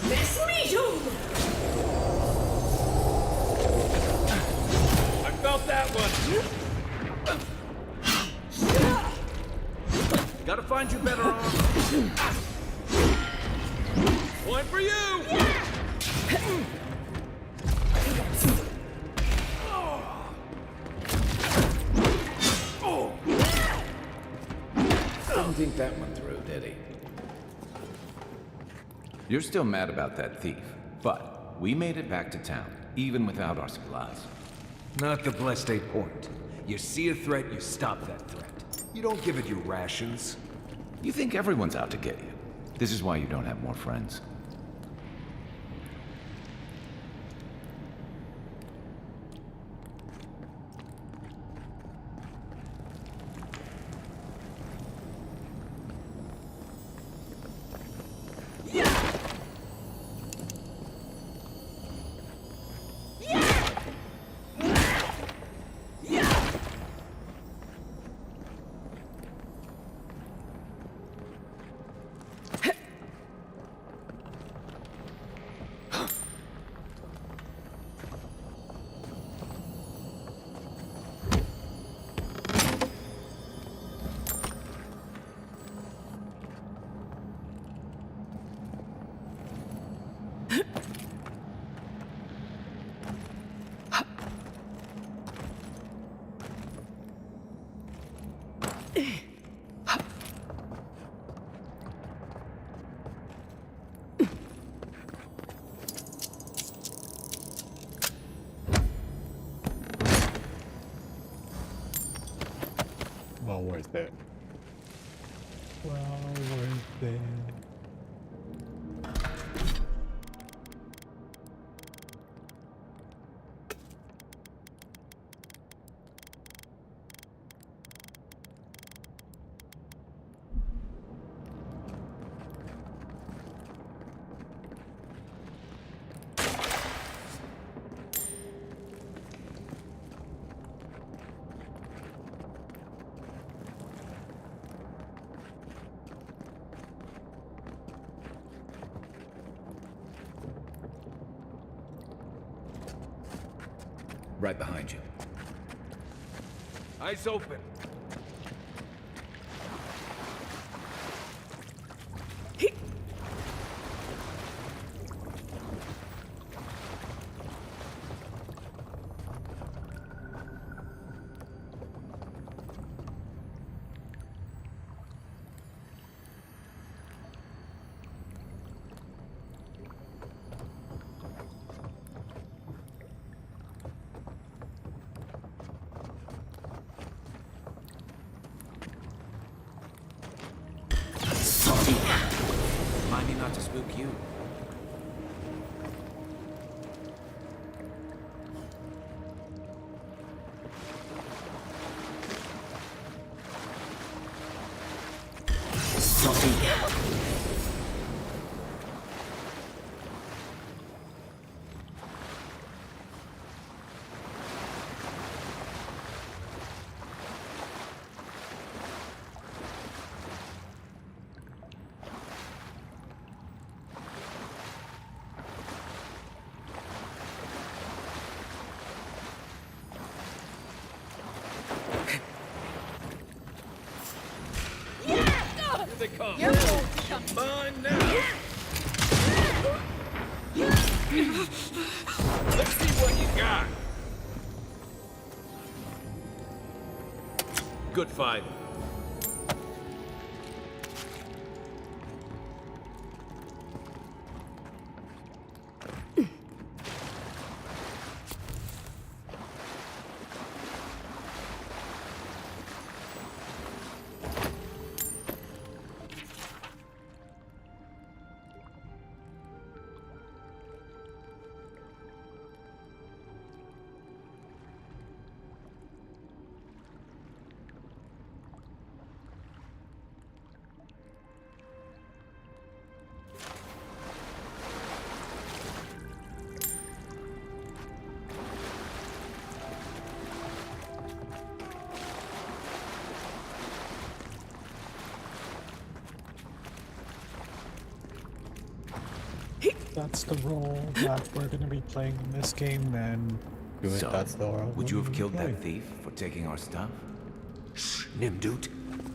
Mess me too! I felt that one. Gotta find you better armor. One for you! Didn't think that one through, did he? You're still mad about that thief, but we made it back to town, even without our supplies. Not the blessed 8 point. You see a threat, you stop that threat. You don't give it your rations. You think everyone's out to get you. This is why you don't have more friends. Well worth it. Well worth it. Right behind you. Eyes open. Mind me not to spook you. Here they come. Mine now. Let's see what you got. Good fight. That's the role that we're gonna be playing in this game, then do it. So, That's the role. would you we're have gonna killed play. that thief for taking our stuff? Shh, Nimdut.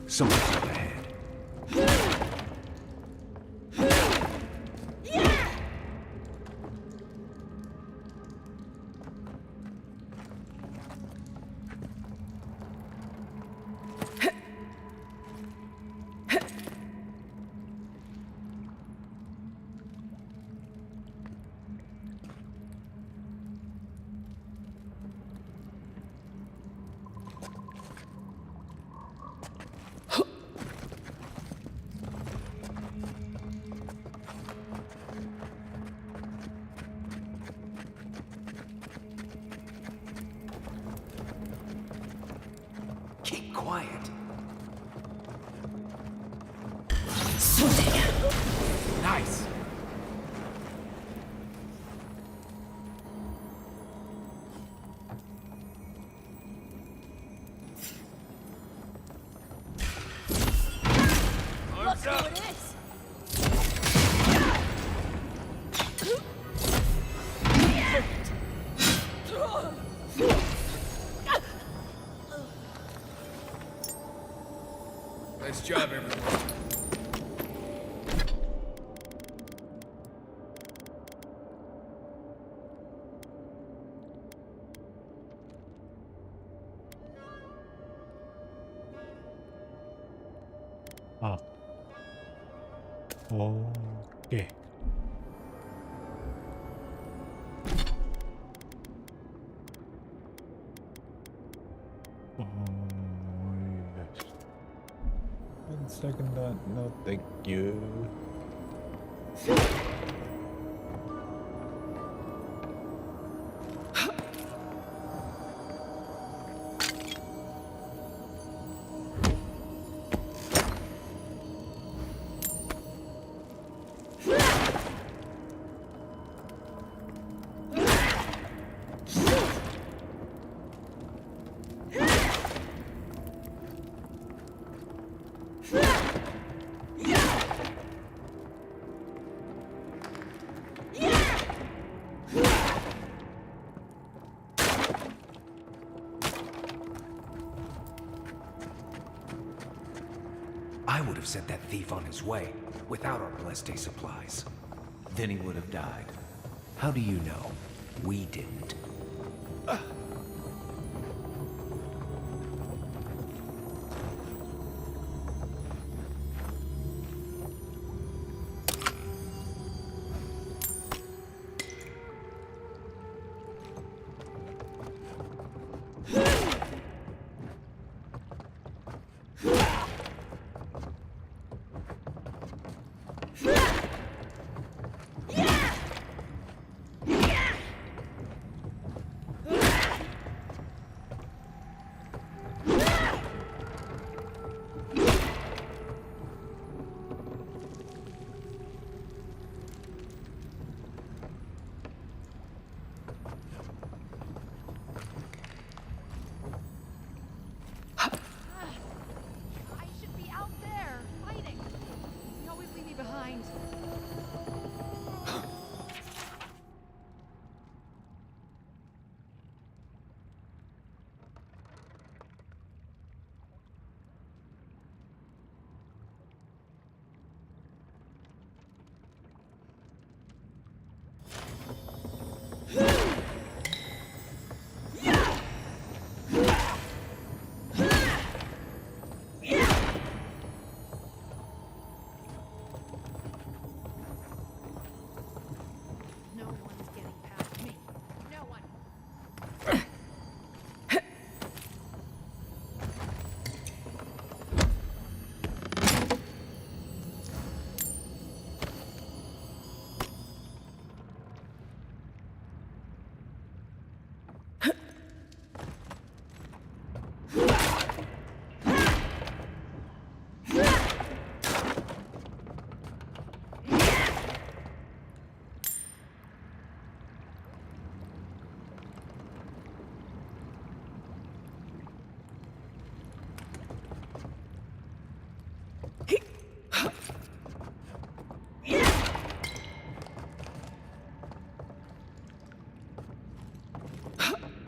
Someone's up ahead. Keep quiet. Nice. Arms up. Nice job, everyone. Ah. Okay. Oh, yes. 1 second, no, thank you. I would have sent that thief on his way without our blessed supplies. Then he would have died. How do you know? We didn't. I should be out there, fighting. You always leave me behind. No one's getting past me. No one.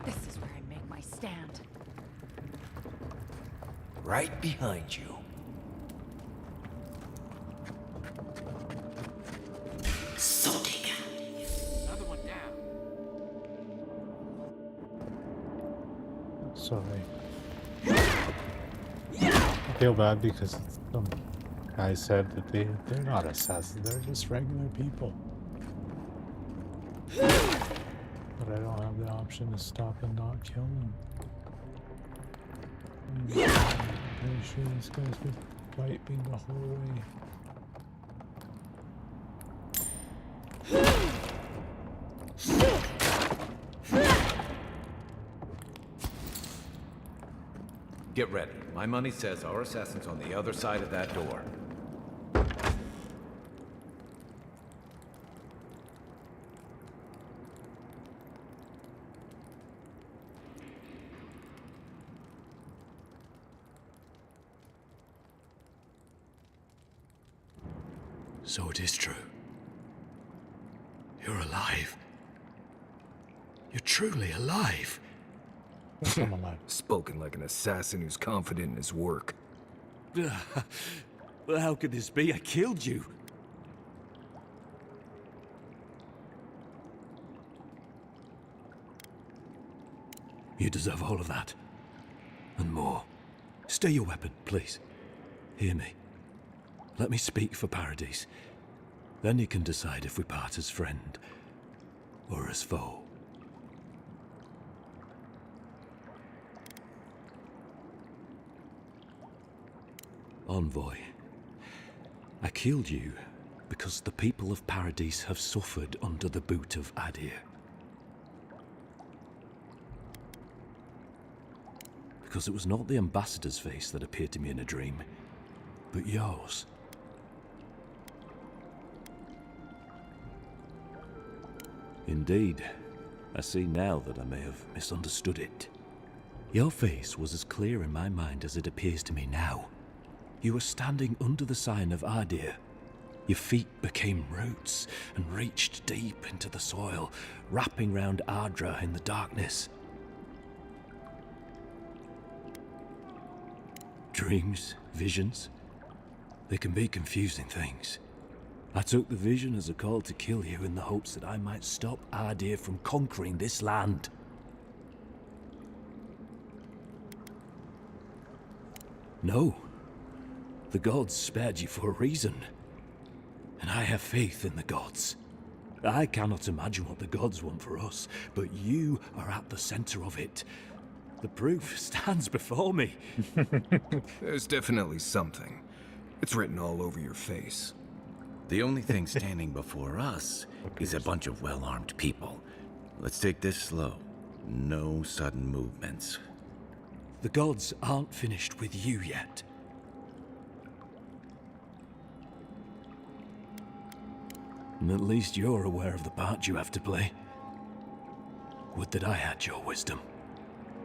This is where I make my stand. Right behind you. Another one down. Sorry. I feel bad because some guy said that they're not assassins, they're just regular people. But I don't have the option to stop and not kill them. I'm pretty sure this guy's been fighting the whole way. Get ready. My money says our assassin's on the other side of that door. So it is true. You're alive. You're truly alive. Yes, I'm alive. Spoken like an assassin who's confident in his work. Well, how could this be? I killed you. You deserve all of that. And more. Stay your weapon, please. Hear me. Let me speak for Paradis. Then you can decide if we part as friend or as foe. Envoy, I killed you because the people of Paradis have suffered under the boot of Adir. Because it was not the ambassador's face that appeared to me in a dream, but yours. Indeed, I see now that I may have misunderstood it. Your face was as clear in my mind as it appears to me now. You were standing under the sign of Adir. Your feet became roots and reached deep into the soil, wrapping round Ardra in the darkness. Dreams, visions, they can be confusing things. I took the vision as a call to kill you in the hopes that I might stop Adir from conquering this land. No. The gods spared you for a reason. And I have faith in the gods. I cannot imagine what the gods want for us, but you are at the center of it. The proof stands before me. There's definitely something. It's written all over your face. The only thing standing before us is a bunch of well-armed people. Let's take this slow. No sudden movements. The gods aren't finished with you yet. And at least you're aware of the part you have to play. Would that I had your wisdom.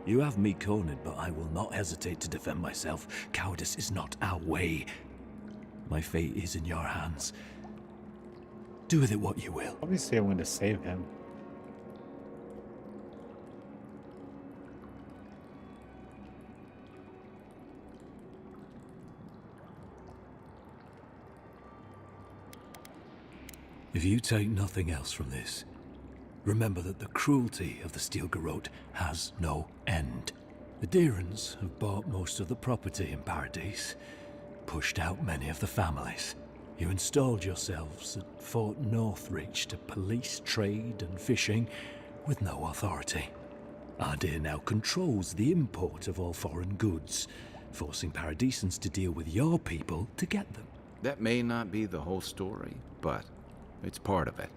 You have me cornered, but I will not hesitate to defend myself. Cowardice is not our way. My fate is in your hands. Do with it what you will. Obviously, I'm going to save him. If you take nothing else from this, remember that the cruelty of the Steel Garrote has no end. The Deerans have bought most of the property in Paradis, pushed out many of the families. You installed yourselves at Fort Northreach to police trade and fishing with no authority. Adir now controls the import of all foreign goods, forcing Paradisans to deal with your people to get them. That may not be the whole story, but it's part of it.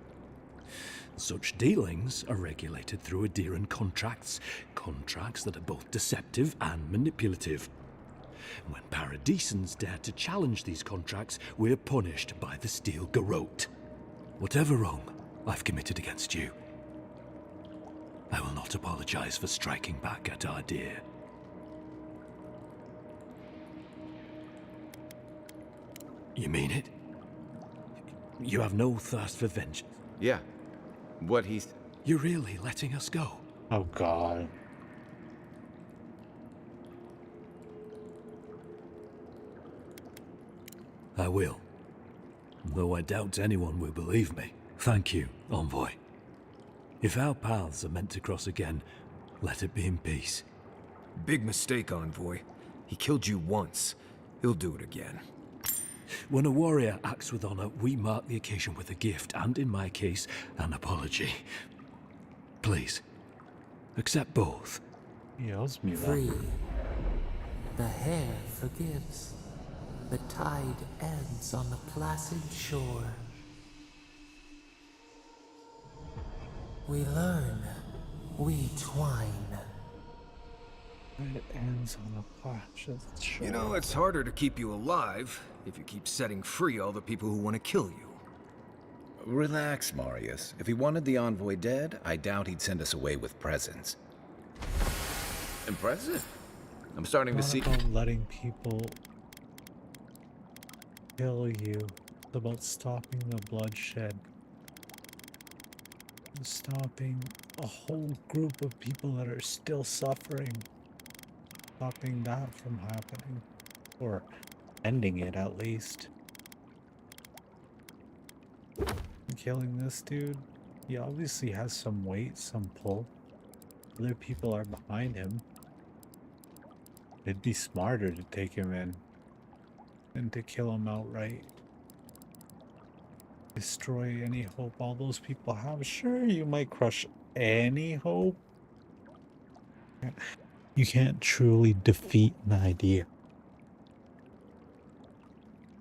Such dealings are regulated through Adiran contracts, contracts that are both deceptive and manipulative. When Paradisans dare to challenge these contracts, we're punished by the Steel Garrote. Whatever wrong I've committed against you, I will not apologize for striking back at Adir. You mean it? You have no thirst for vengeance? Yeah. What he's... You're really letting us go? Oh, God. I will. Though I doubt anyone will believe me. Thank you, Envoy. If our paths are meant to cross again, let it be in peace. Big mistake, Envoy. He killed you once. He'll do it again. When a warrior acts with honor, we mark the occasion with a gift, and in my case, an apology. Please, accept both. He owes me that. Free. The hair forgives. The tide ends on the placid shore. We learn. We twine. It ends on a placid shore. You know, it's harder to keep you alive if you keep setting free all the people who want to kill you. Relax, Marius. If he wanted the envoy dead, I doubt he'd send us away with presents. Impressive. I'm starting to see... It's not about letting people kill you. It's about stopping the bloodshed. Stopping a whole group of people that are still suffering. Stopping that from happening. Or ending it, at least. Killing this dude, he obviously has some weight, some pull. Other people are behind him. It'd be smarter to take him in. than to kill him outright. Destroy any hope all those people have. Sure, you might crush any hope. You can't truly defeat an idea.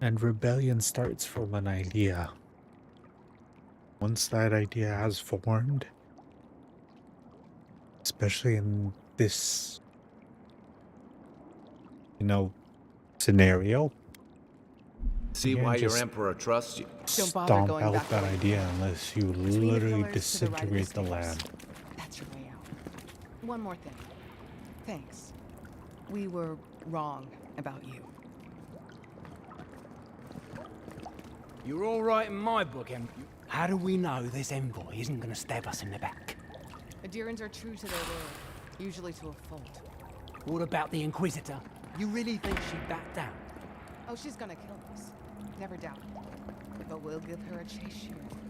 And rebellion starts from an idea. Once that idea has formed, especially in this, scenario, See can't why your just emperor trusts you? Don't bother stomp going out back that the way you idea came. unless you Between the literally pillars to the right of the disintegrate the stairs. land. That's your way out. One more thing. Thanks. We were wrong about you. You're all right in my book, How do we know this envoy isn't going to stab us in the back? Adirans are true to their word, usually to a fault. What about the Inquisitor? You really think she'd back down? Oh, she's gonna kill us. Never doubt it. But we'll give her a chase she won't forget.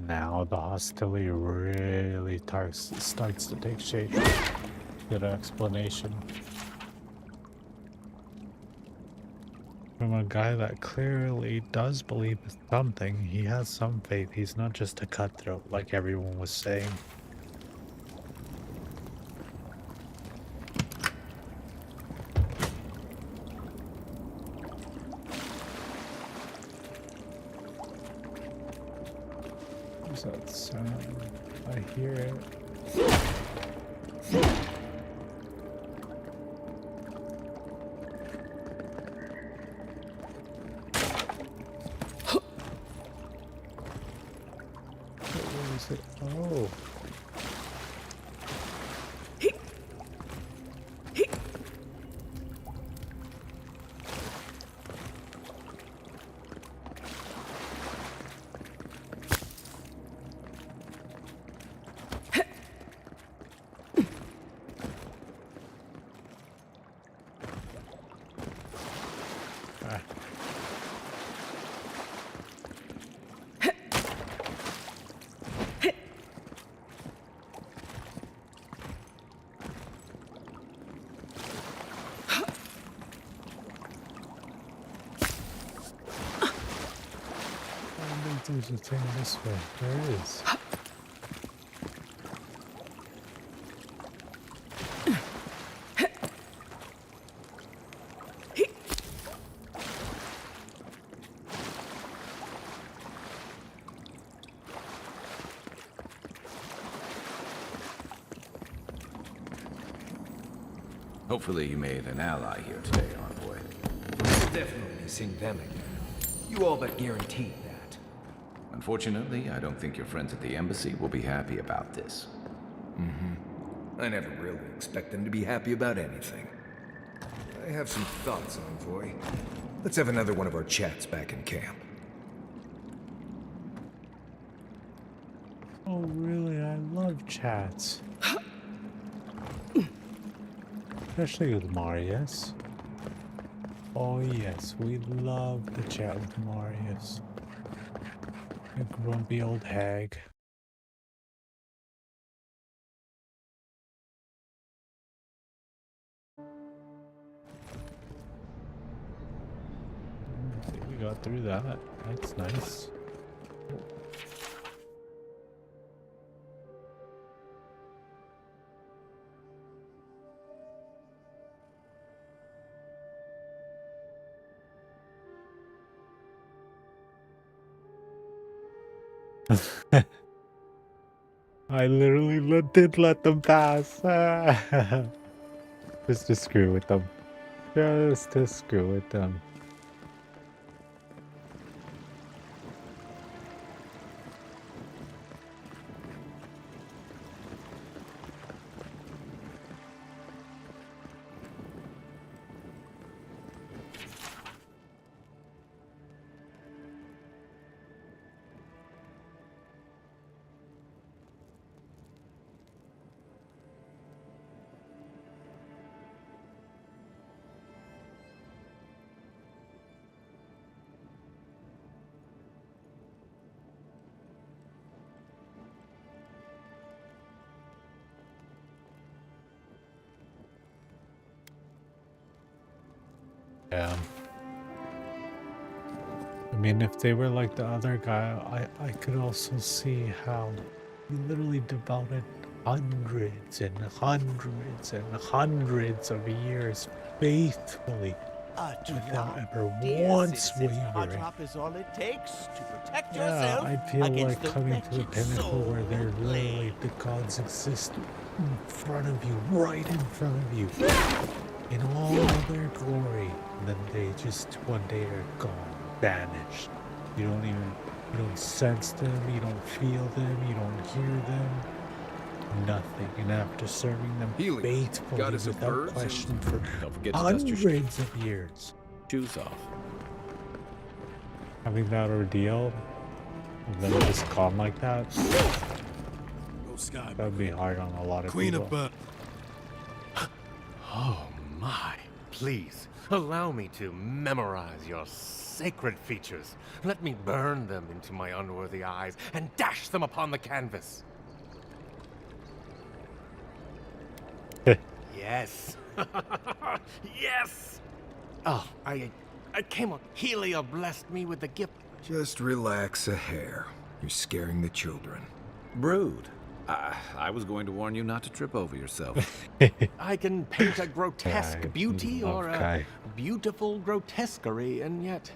Now the hostility really starts to take shape. Good explanation. From a guy that clearly does believe something, he has some faith. He's not just a cutthroat like everyone was saying. What's that sound? I hear it. What is it? Oh. There's a thing this way. There is. Hopefully you made an ally here today, envoy. We'll definitely sing them again. You all but guaranteed that. Unfortunately, I don't think your friends at the embassy will be happy about this. I never really expect them to be happy about anything. I have some thoughts, envoy. Let's have another one of our chats back in camp. Oh, really? I love chats. Especially with Marius. Oh yes, we love the chat with Marius. A grumpy old hag. I think we got through that. That's nice. I literally did let them pass. Just to screw with them. Just to screw with them. Yeah. I mean, if they were like the other guy, I could also see how he literally devoted hundreds and hundreds and hundreds of years faithfully without ever once wavering. drop is all it takes to protect Yeah, yourself I feel against like the coming to the wretched pinnacle soul where they're who literally plague. the gods exist in front of you, right in front of you, in all their glory, and then they just one day are gone, vanished. You don't sense them, you don't feel them, you don't hear them, nothing. And after serving them Healing. faithfully Got us a without birds question for Don't forget to dust your hundreds of years, shoes off. having that ordeal, and then just gone like that, that would be hard on a lot of people. Oh my. Please, allow me to memorize your sacred features. Let me burn them into my unworthy eyes and dash them upon the canvas. Yes. Yes. Oh, I came up. Helia blessed me with the gift. Just relax a hair. You're scaring the children. Brood. I was going to warn you not to trip over yourself. I can paint a grotesque Okay, beauty or a okay. beautiful grotesquerie, and yet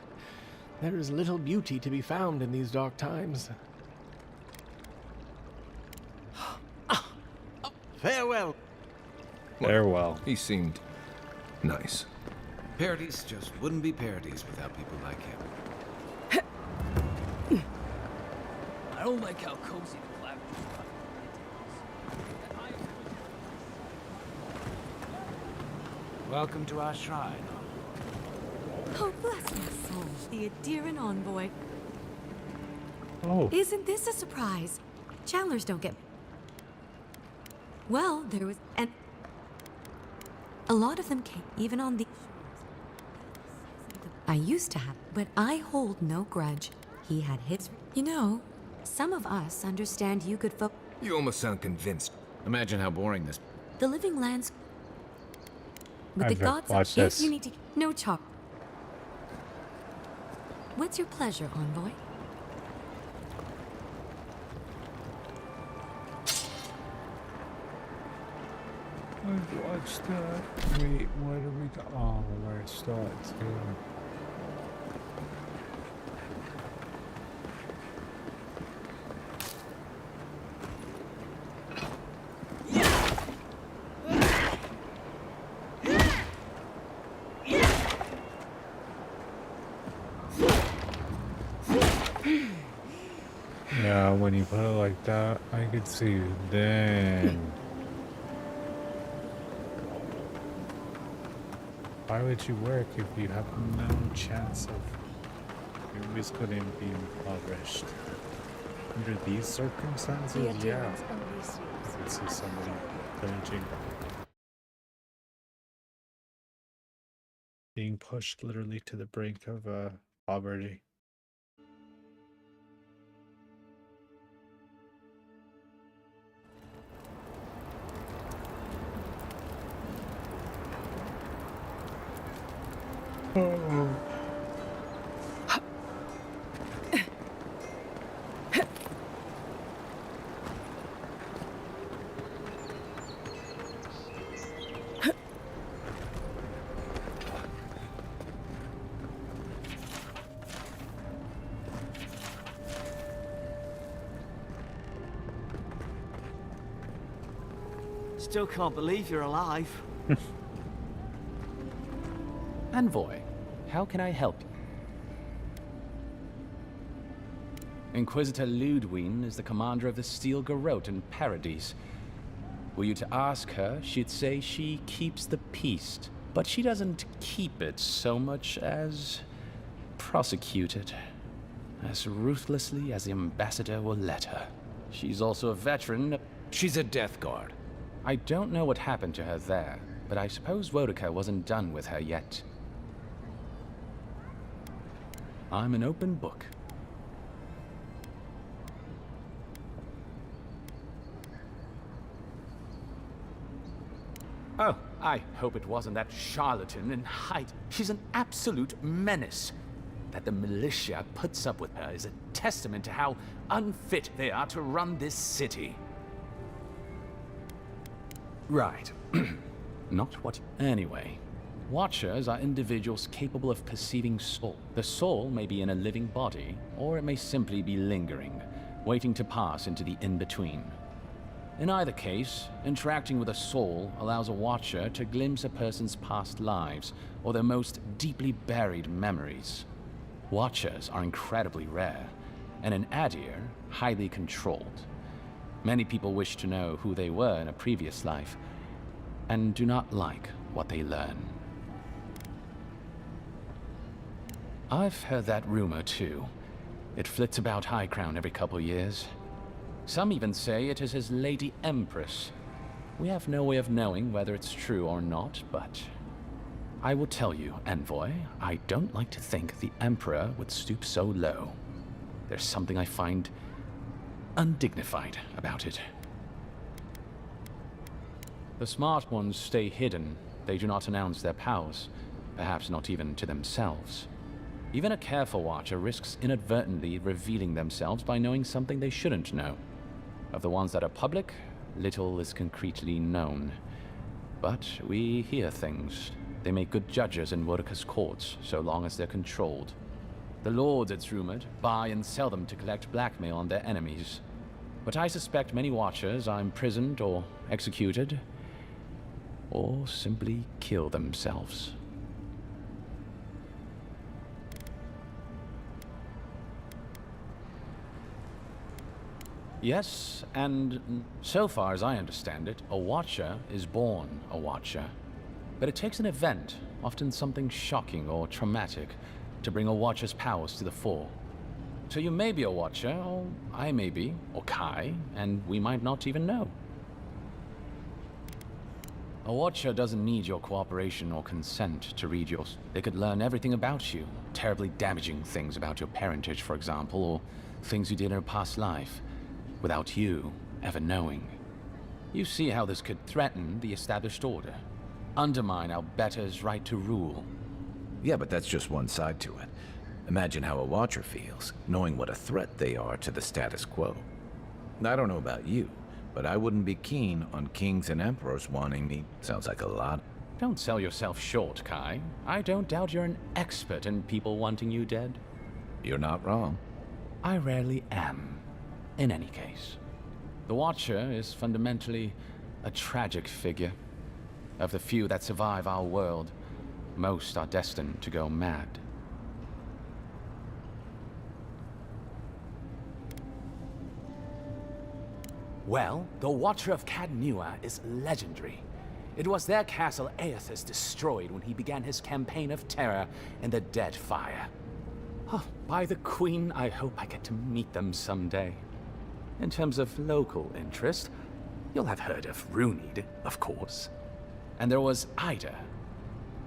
there is little beauty to be found in these dark times. Farewell. Farewell. He seemed nice. Parodies just wouldn't be parodies without people like him. I don't like how cozy the clap is. Welcome to our shrine. Oh, bless my soul, the Adiran envoy. Oh, Isn't this a surprise? Chandlers don't get... Well, there was... And a lot of them came, even on the... I used to have, but I hold no grudge. He had his... You know, some of us understand you could fo... You almost sound convinced. Imagine how boring this. The living lands... With I've the gods... watched If this. you need to... No chop. What's your pleasure, envoy? I've watched that. Wait, what do we got? Oh, we're still at 2. Yeah, when you put it like that, I could see then. Why would you work if you have no chance of your masculine being impoverished? Under these circumstances, yeah. I could see somebody pillaging. Being pushed literally to the brink of poverty. Oh. Still can't believe you're alive. Envoy, how can I help you? Inquisitor Ludwine is the commander of the Steel Garrote in Paradise. Were you to ask her, she'd say she keeps the peace, but she doesn't keep it so much as prosecute it, as ruthlessly as the ambassador will let her. She's also a veteran. She's a death guard. I don't know what happened to her there, but I suppose Wodaka wasn't done with her yet. I'm an open book. Oh, I hope it wasn't that charlatan in hide. She's an absolute menace. That the militia puts up with her is a testament to how unfit they are to run this city. Right. Not what... Anyway, Watchers are individuals capable of perceiving soul. The soul may be in a living body, or it may simply be lingering, waiting to pass into the in-between. In either case, interacting with a soul allows a Watcher to glimpse a person's past lives, or their most deeply buried memories. Watchers are incredibly rare, and in Adir, highly controlled. Many people wish to know who they were in a previous life, and do not like what they learn. I've heard that rumor too. It flits about High Crown every couple years. Some even say it is his Lady Empress. We have no way of knowing whether it's true or not, but I will tell you, Envoy, I don't like to think the Emperor would stoop so low. There's something I find undignified about it. The smart ones stay hidden. They do not announce their powers, perhaps not even to themselves. Even a careful Watcher risks inadvertently revealing themselves by knowing something they shouldn't know. Of the ones that are public, little is concretely known. But we hear things. They make good judges in Wurka's courts, so long as they're controlled. The lords, it's rumored, buy and sell them to collect blackmail on their enemies. But I suspect many Watchers are imprisoned or executed, or simply kill themselves. Yes, and so far as I understand it, a Watcher is born a Watcher. But it takes an event, often something shocking or traumatic, to bring a Watcher's powers to the fore. So you may be a Watcher, or I may be, or Kai, and we might not even know. A Watcher doesn't need your cooperation or consent to read yours. They could learn everything about you, terribly damaging things about your parentage, for example, or things you did in a past life, without you ever knowing. You see how this could threaten the established order, undermine our betters' right to rule. Yeah, but that's just one side to it. Imagine how a Watcher feels, knowing what a threat they are to the status quo. I don't know about you, but I wouldn't be keen on kings and emperors wanting me. Sounds like a lot. Don't sell yourself short, Kai. I don't doubt you're an expert in people wanting you dead. You're not wrong. I rarely am. In any case, the Watcher is fundamentally a tragic figure. Of the few that survive our world, most are destined to go mad. Well, the Watcher of Cadnua is legendary. It was their castle Aethys destroyed when he began his campaign of terror in the Dead Fire. Oh, by the Queen, I hope I get to meet them someday. In terms of local interest, you'll have heard of Runid, of course. And there was Ida.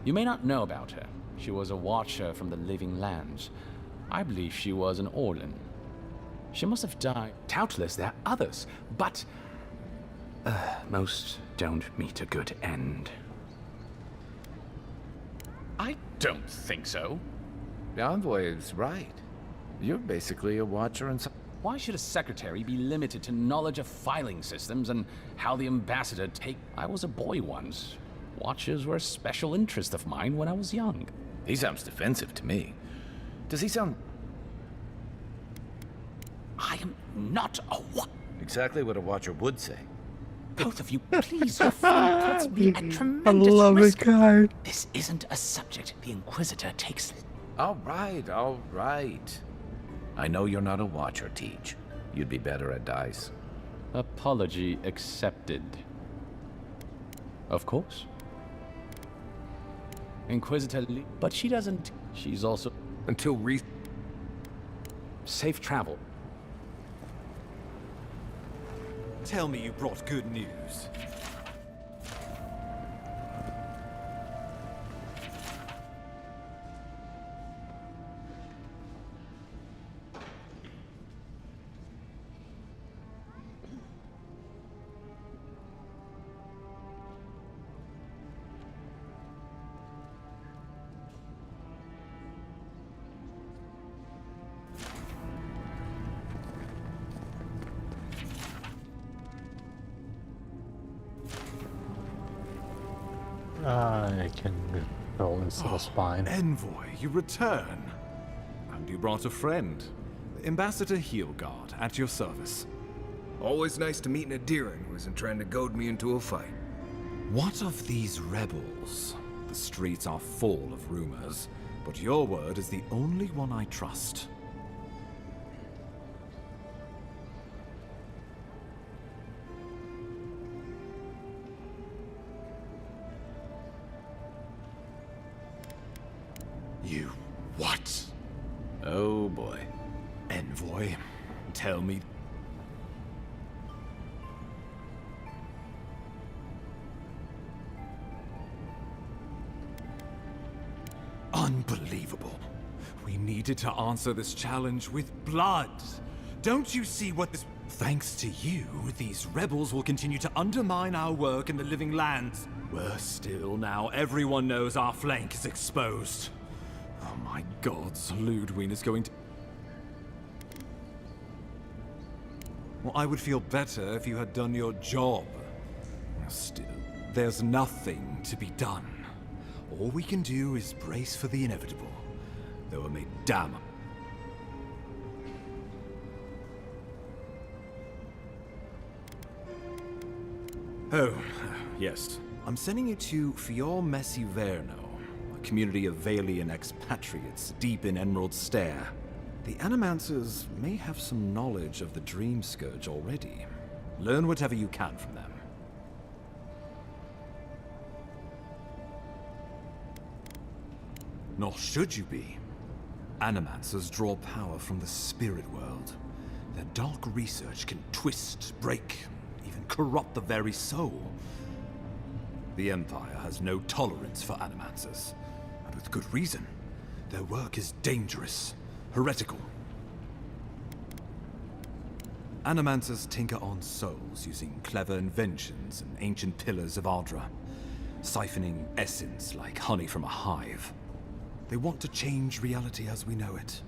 You may not know about her. She was a Watcher from the Living Lands. I believe she was an Orlan. She must have died. Doubtless there are others, but most don't meet a good end. I don't think so. The Envoy is right. You're basically a Watcher and Why should a secretary be limited to knowledge of filing systems and how the ambassador take... I was a boy once. Watchers were a special interest of mine when I was young. He sounds defensive to me. Does he sound... I am not a Exactly what a Watcher would say. Both of you, please, your phone puts me at I tremendous love risk. it, Kai. This isn't a subject the Inquisitor takes... All right. I know you're not a Watcher, Teach. You'd be better at dice. Apology accepted. Of course. Inquisitor Lee... But she doesn't... She's also... Until Safe travel. Tell me you brought good news. I can control his little spine. Envoy, you return. And you brought a friend. Ambassador Heelguard, at your service. Always nice to meet an Adiran who isn't trying to goad me into a fight. What of these rebels? The streets are full of rumors, but your word is the only one I trust. You what? Oh boy. Envoy, tell me. Unbelievable. We needed to answer this challenge with blood. Don't you see what this... Thanks to you, these rebels will continue to undermine our work in the Living Lands. Worse still, now everyone knows our flank is exposed. Oh my gods, Ludwig is going to... Well, I would feel better if you had done your job. Still, there's nothing to be done. All we can do is brace for the inevitable. Though it may damn... Oh, yes. I'm sending you to Fior Messiverno, a community of Valian expatriates deep in Emerald Stair. The Animancers may have some knowledge of the Dream Scourge already. Learn whatever you can from them. Nor should you be. Animancers draw power from the spirit world. Their dark research can twist, break, even corrupt the very soul. The Empire has no tolerance for Animancers, and with good reason. Their work is dangerous, heretical. Animancers tinker on souls using clever inventions and ancient pillars of Ardra, siphoning essence like honey from a hive. They want to change reality as we know it,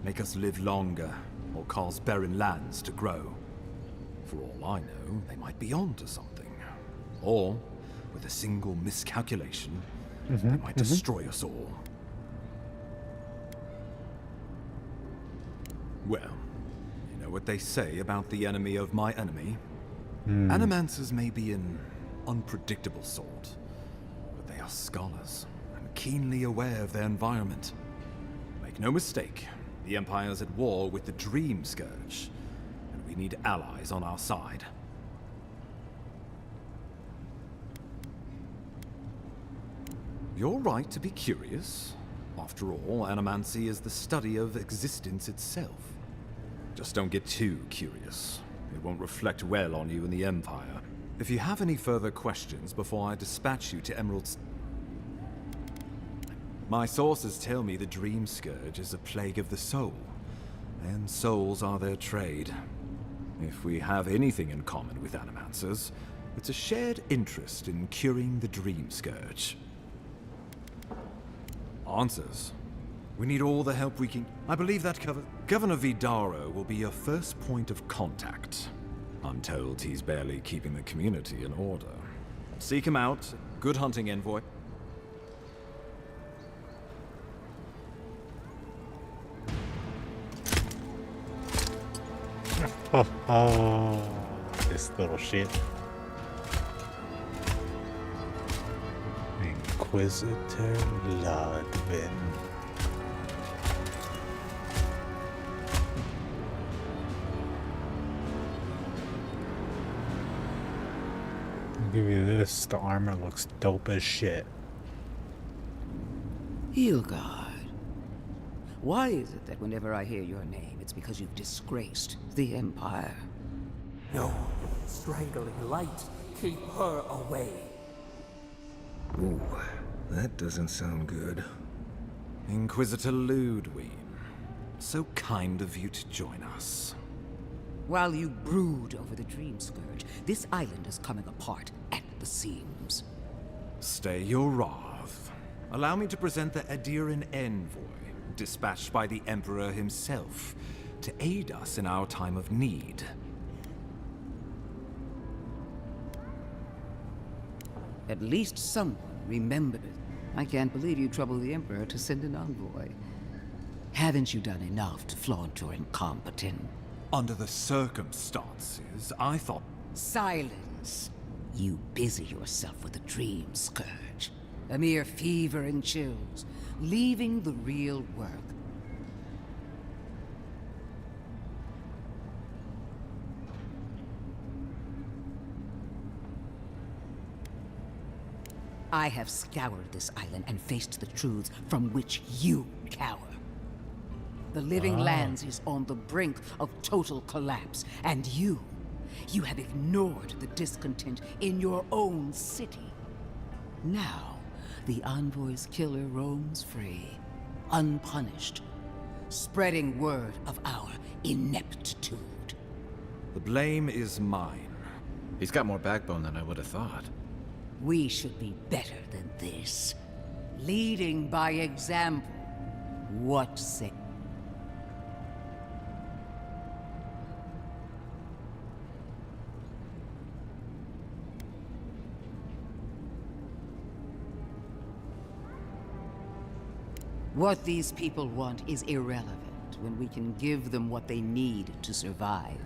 make us live longer, or cause barren lands to grow. For all I know, they might be on to something. Or, with a single miscalculation, they might destroy us all. Well, you know what they say about the enemy of my enemy? Animancers may be an unpredictable sort, but they are scholars, and keenly aware of their environment. Make no mistake, the Empire's at war with the Dream Scourge, and we need allies on our side. You're right to be curious. After all, animancy is the study of existence itself. Just don't get too curious. It won't reflect well on you in the Empire. If you have any further questions before I dispatch you to Emerald's... My sources tell me the Dream Scourge is a plague of the soul, and souls are their trade. If we have anything in common with Animancers, it's a shared interest in curing the Dream Scourge. Answers. We need all the help we can... I believe that Governor Vidaro will be your first point of contact. I'm told he's barely keeping the community in order. Seek him out. Good hunting, Envoy. Oh, this little shit. Inquisitor Ludwig. I'll give you this, the armor looks dope as shit. Heelguard. Why is it that whenever I hear your name, it's because you've disgraced the Empire? No, strangling light. Keep her away. Ooh, that doesn't sound good. Inquisitor Ludwig. So kind of you to join us. While you brood over the Dream Scourge, this island is coming apart at the seams. Stay your wrath. Allow me to present the Adiran Envoy, dispatched by the Emperor himself, to aid us in our time of need. At least someone remember. I can't believe you troubled the Emperor to send an envoy. Haven't you done enough to flaunt your incompetence? Under the circumstances, I thought... Silence! You busy yourself with a dream scourge. A mere fever and chills, leaving the real work. I have scoured this island and faced the truths from which you cower. The living lands is on the brink of total collapse, and you have ignored the discontent in your own city. Now, the envoy's killer roams free, unpunished, spreading word of our ineptitude. The blame is mine. He's got more backbone than I would have thought. We should be better than this. Leading by example. What say? What these people want is irrelevant when we can give them what they need to survive.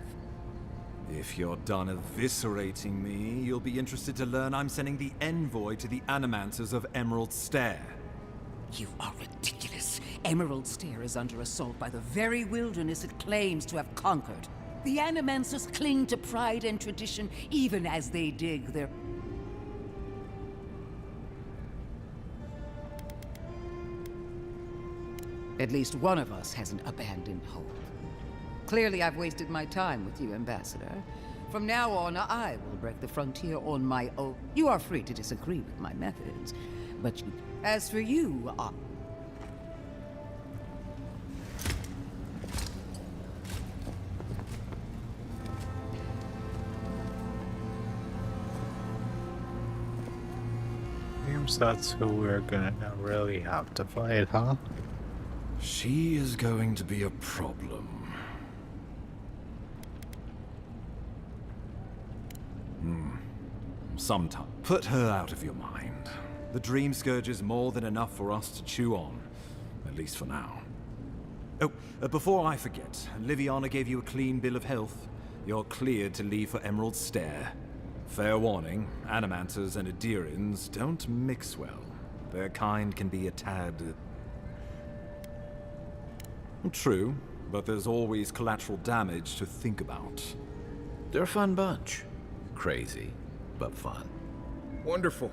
If you're done eviscerating me, you'll be interested to learn I'm sending the envoy to the Animancers of Emerald Stair. You are ridiculous. Emerald Stair is under assault by the very wilderness it claims to have conquered. The Animancers cling to pride and tradition even as they dig their... At least one of us hasn't abandoned hope. Clearly, I've wasted my time with you, Ambassador. From now on, I will break the frontier on my own. You are free to disagree with my methods, but as for you, Seems that's who we're gonna really have to fight, huh? She is going to be a problem. Sometime. Put her out of your mind. The Dream Scourge is more than enough for us to chew on. At least for now. Oh, before I forget, Liviana gave you a clean bill of health. You're cleared to leave for Emerald Stair. Fair warning, Animancers and Adirans don't mix well. Their kind can be a tad... True, but there's always collateral damage to think about. They're a fun bunch. Crazy, but fun. Wonderful.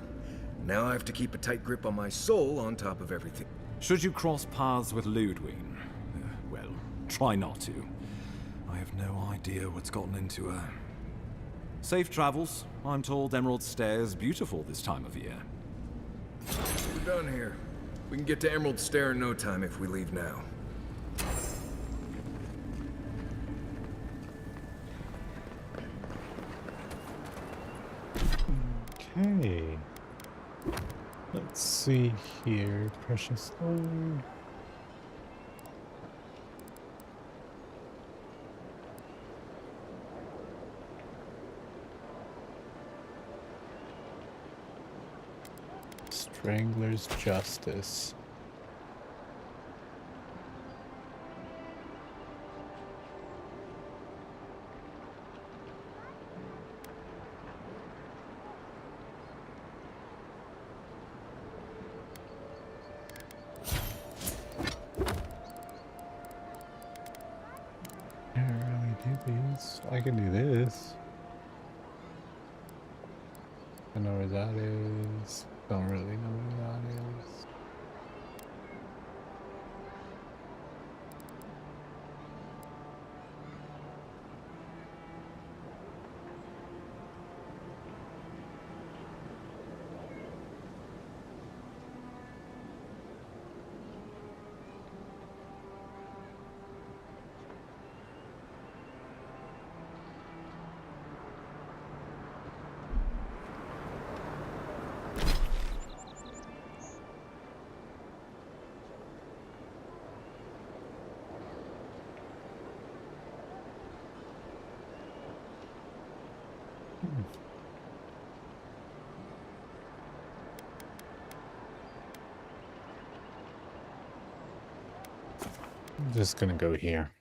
Now I have to keep a tight grip on my soul on top of everything. Should you cross paths with Ludwig? Well, try not to. I have no idea what's gotten into her. Safe travels. I'm told Emerald Stair is beautiful this time of year. We're done here. We can get to Emerald Stair in no time if we leave now. Okay. Let's see here. Precious Lord. Strangler's Justice. I can do this. I know where that is. Don't really know where that is. I'm just gonna go here.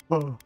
Well,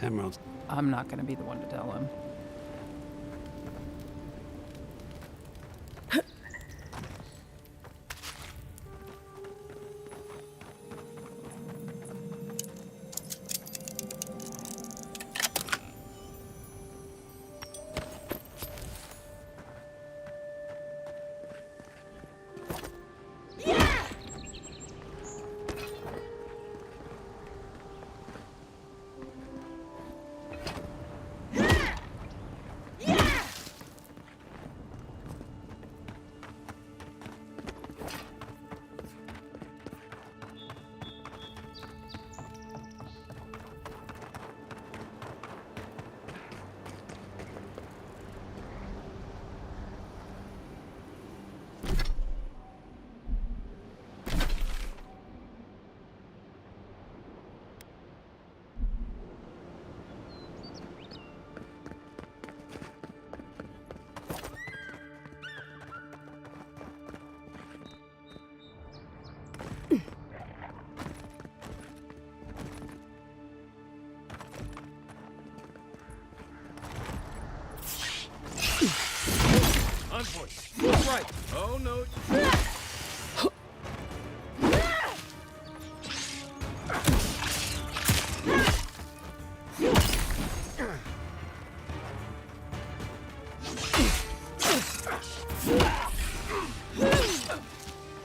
Emeralds. I'm not gonna be the one to tell him. Right. Oh no.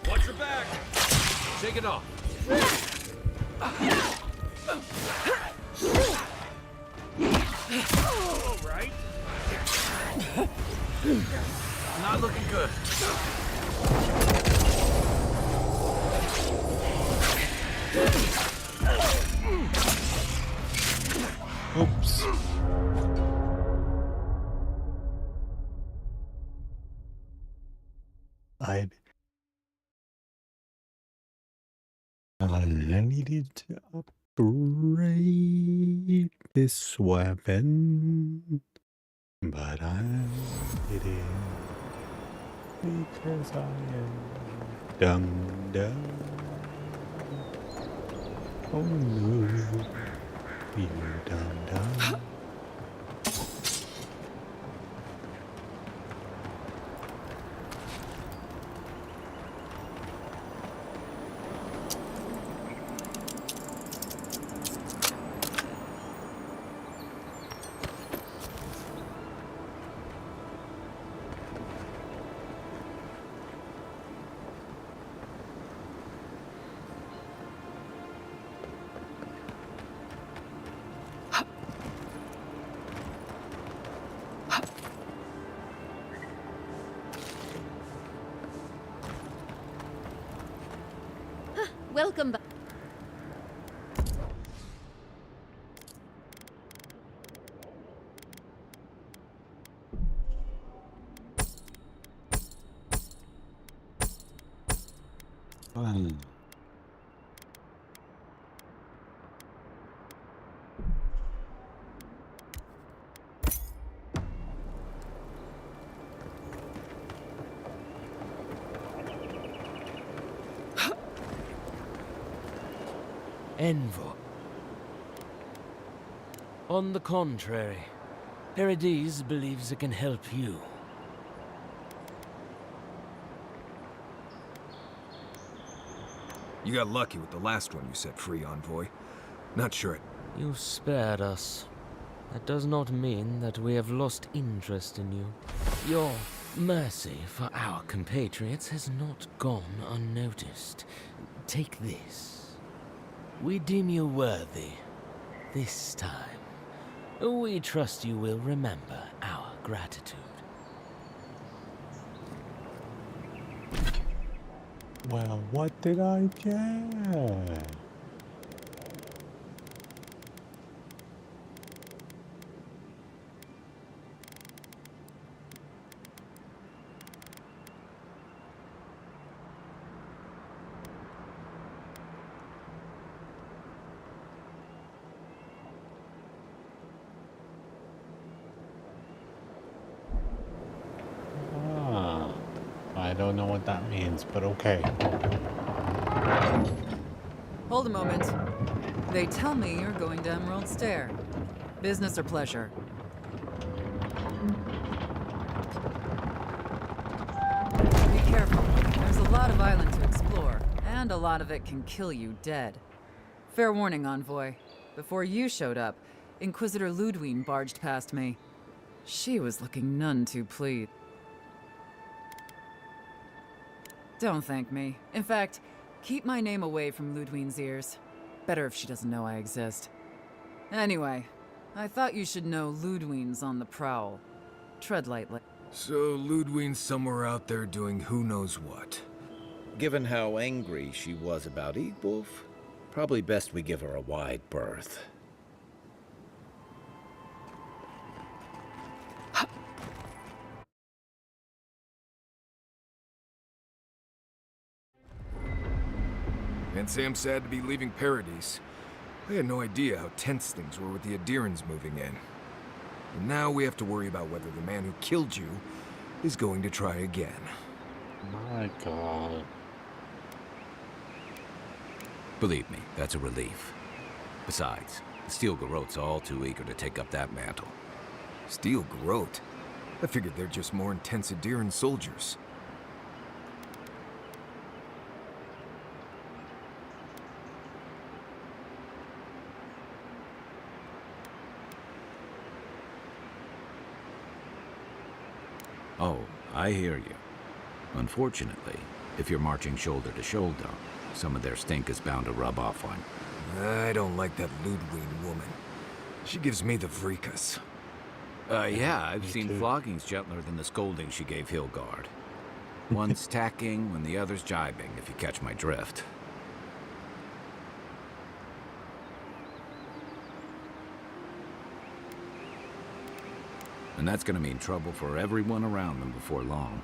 Watch your back. Shake it off. All right. Not looking good. Oops. I needed to upgrade this weapon, but I didn't because I am dumb. Oh no, you dumb. welcome back. Envo. On the contrary, Paradis believes it can help you. You got lucky with the last one you set free, Envoy. Not sure it... You spared us. That does not mean that we have lost interest in you. Your mercy for our compatriots has not gone unnoticed. Take this. We deem you worthy. This time. We trust you will remember our gratitude. Well, what did I get? I don't know what that means, but okay. Hold a moment. They tell me you're going to Emerald Stair. Business or pleasure? Be careful. There's a lot of island to explore, and a lot of it can kill you dead. Fair warning, Envoy. Before you showed up, Inquisitor Ludwine barged past me. She was looking none too pleased. Don't thank me. In fact, keep my name away from Ludwine's ears. Better if she doesn't know I exist. Anyway, I thought you should know Ludwine's on the prowl. Tread lightly. So Ludwine's somewhere out there doing who knows what. Given how angry she was about Eagwolf, probably best we give her a wide berth. And Sam sad to be leaving Paradis. I had no idea how tense things were with the Adherans moving in. And now we have to worry about whether the man who killed you is going to try again. My God. Believe me, that's a relief. Besides, the Steel Garrote's all too eager to take up that mantle. Steel Garrote? I figured they're just more intense Adheran soldiers. Oh, I hear you. Unfortunately, if you're marching shoulder to shoulder, some of their stink is bound to rub off on you. I don't like that Ludwine woman. She gives me the vreekas. Yeah, I've seen floggings gentler than the scolding she gave Hilgard. One's tacking when the other's jibing, if you catch my drift. And that's gonna mean trouble for everyone around them before long.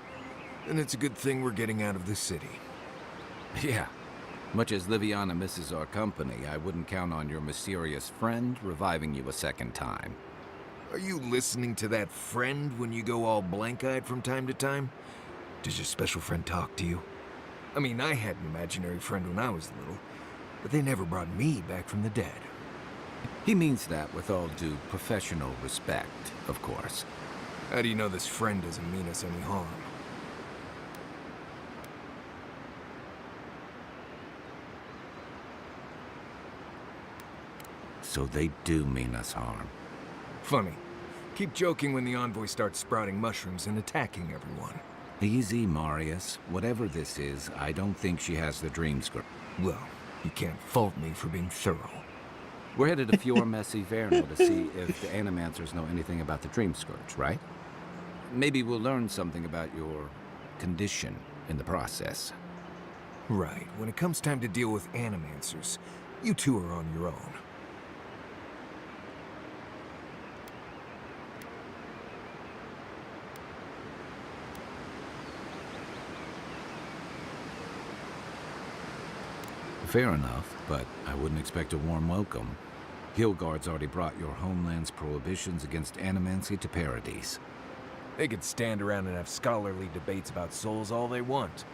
And it's a good thing we're getting out of the city. Yeah. Much as Liviana misses our company, I wouldn't count on your mysterious friend reviving you a second time. Are you listening to that friend when you go all blank-eyed from time to time? Does your special friend talk to you? I mean, I had an imaginary friend when I was little, but they never brought me back from the dead. He means that with all due professional respect, of course. How do you know this friend doesn't mean us any harm? So they do mean us harm. Funny. Keep joking when the envoy starts sprouting mushrooms and attacking everyone. Easy, Marius. Whatever this is, I don't think she has the dream script. Well, you can't fault me for being thorough. We're headed to Fior Messi Verno to see if the Animancers know anything about the Dream Scourge, right? Maybe we'll learn something about your condition in the process. Right. When it comes time to deal with Animancers, you two are on your own. Fair enough, but I wouldn't expect a warm welcome. Guildguard's already brought your homeland's prohibitions against animancy to Paradise. They could stand around and have scholarly debates about souls all they want.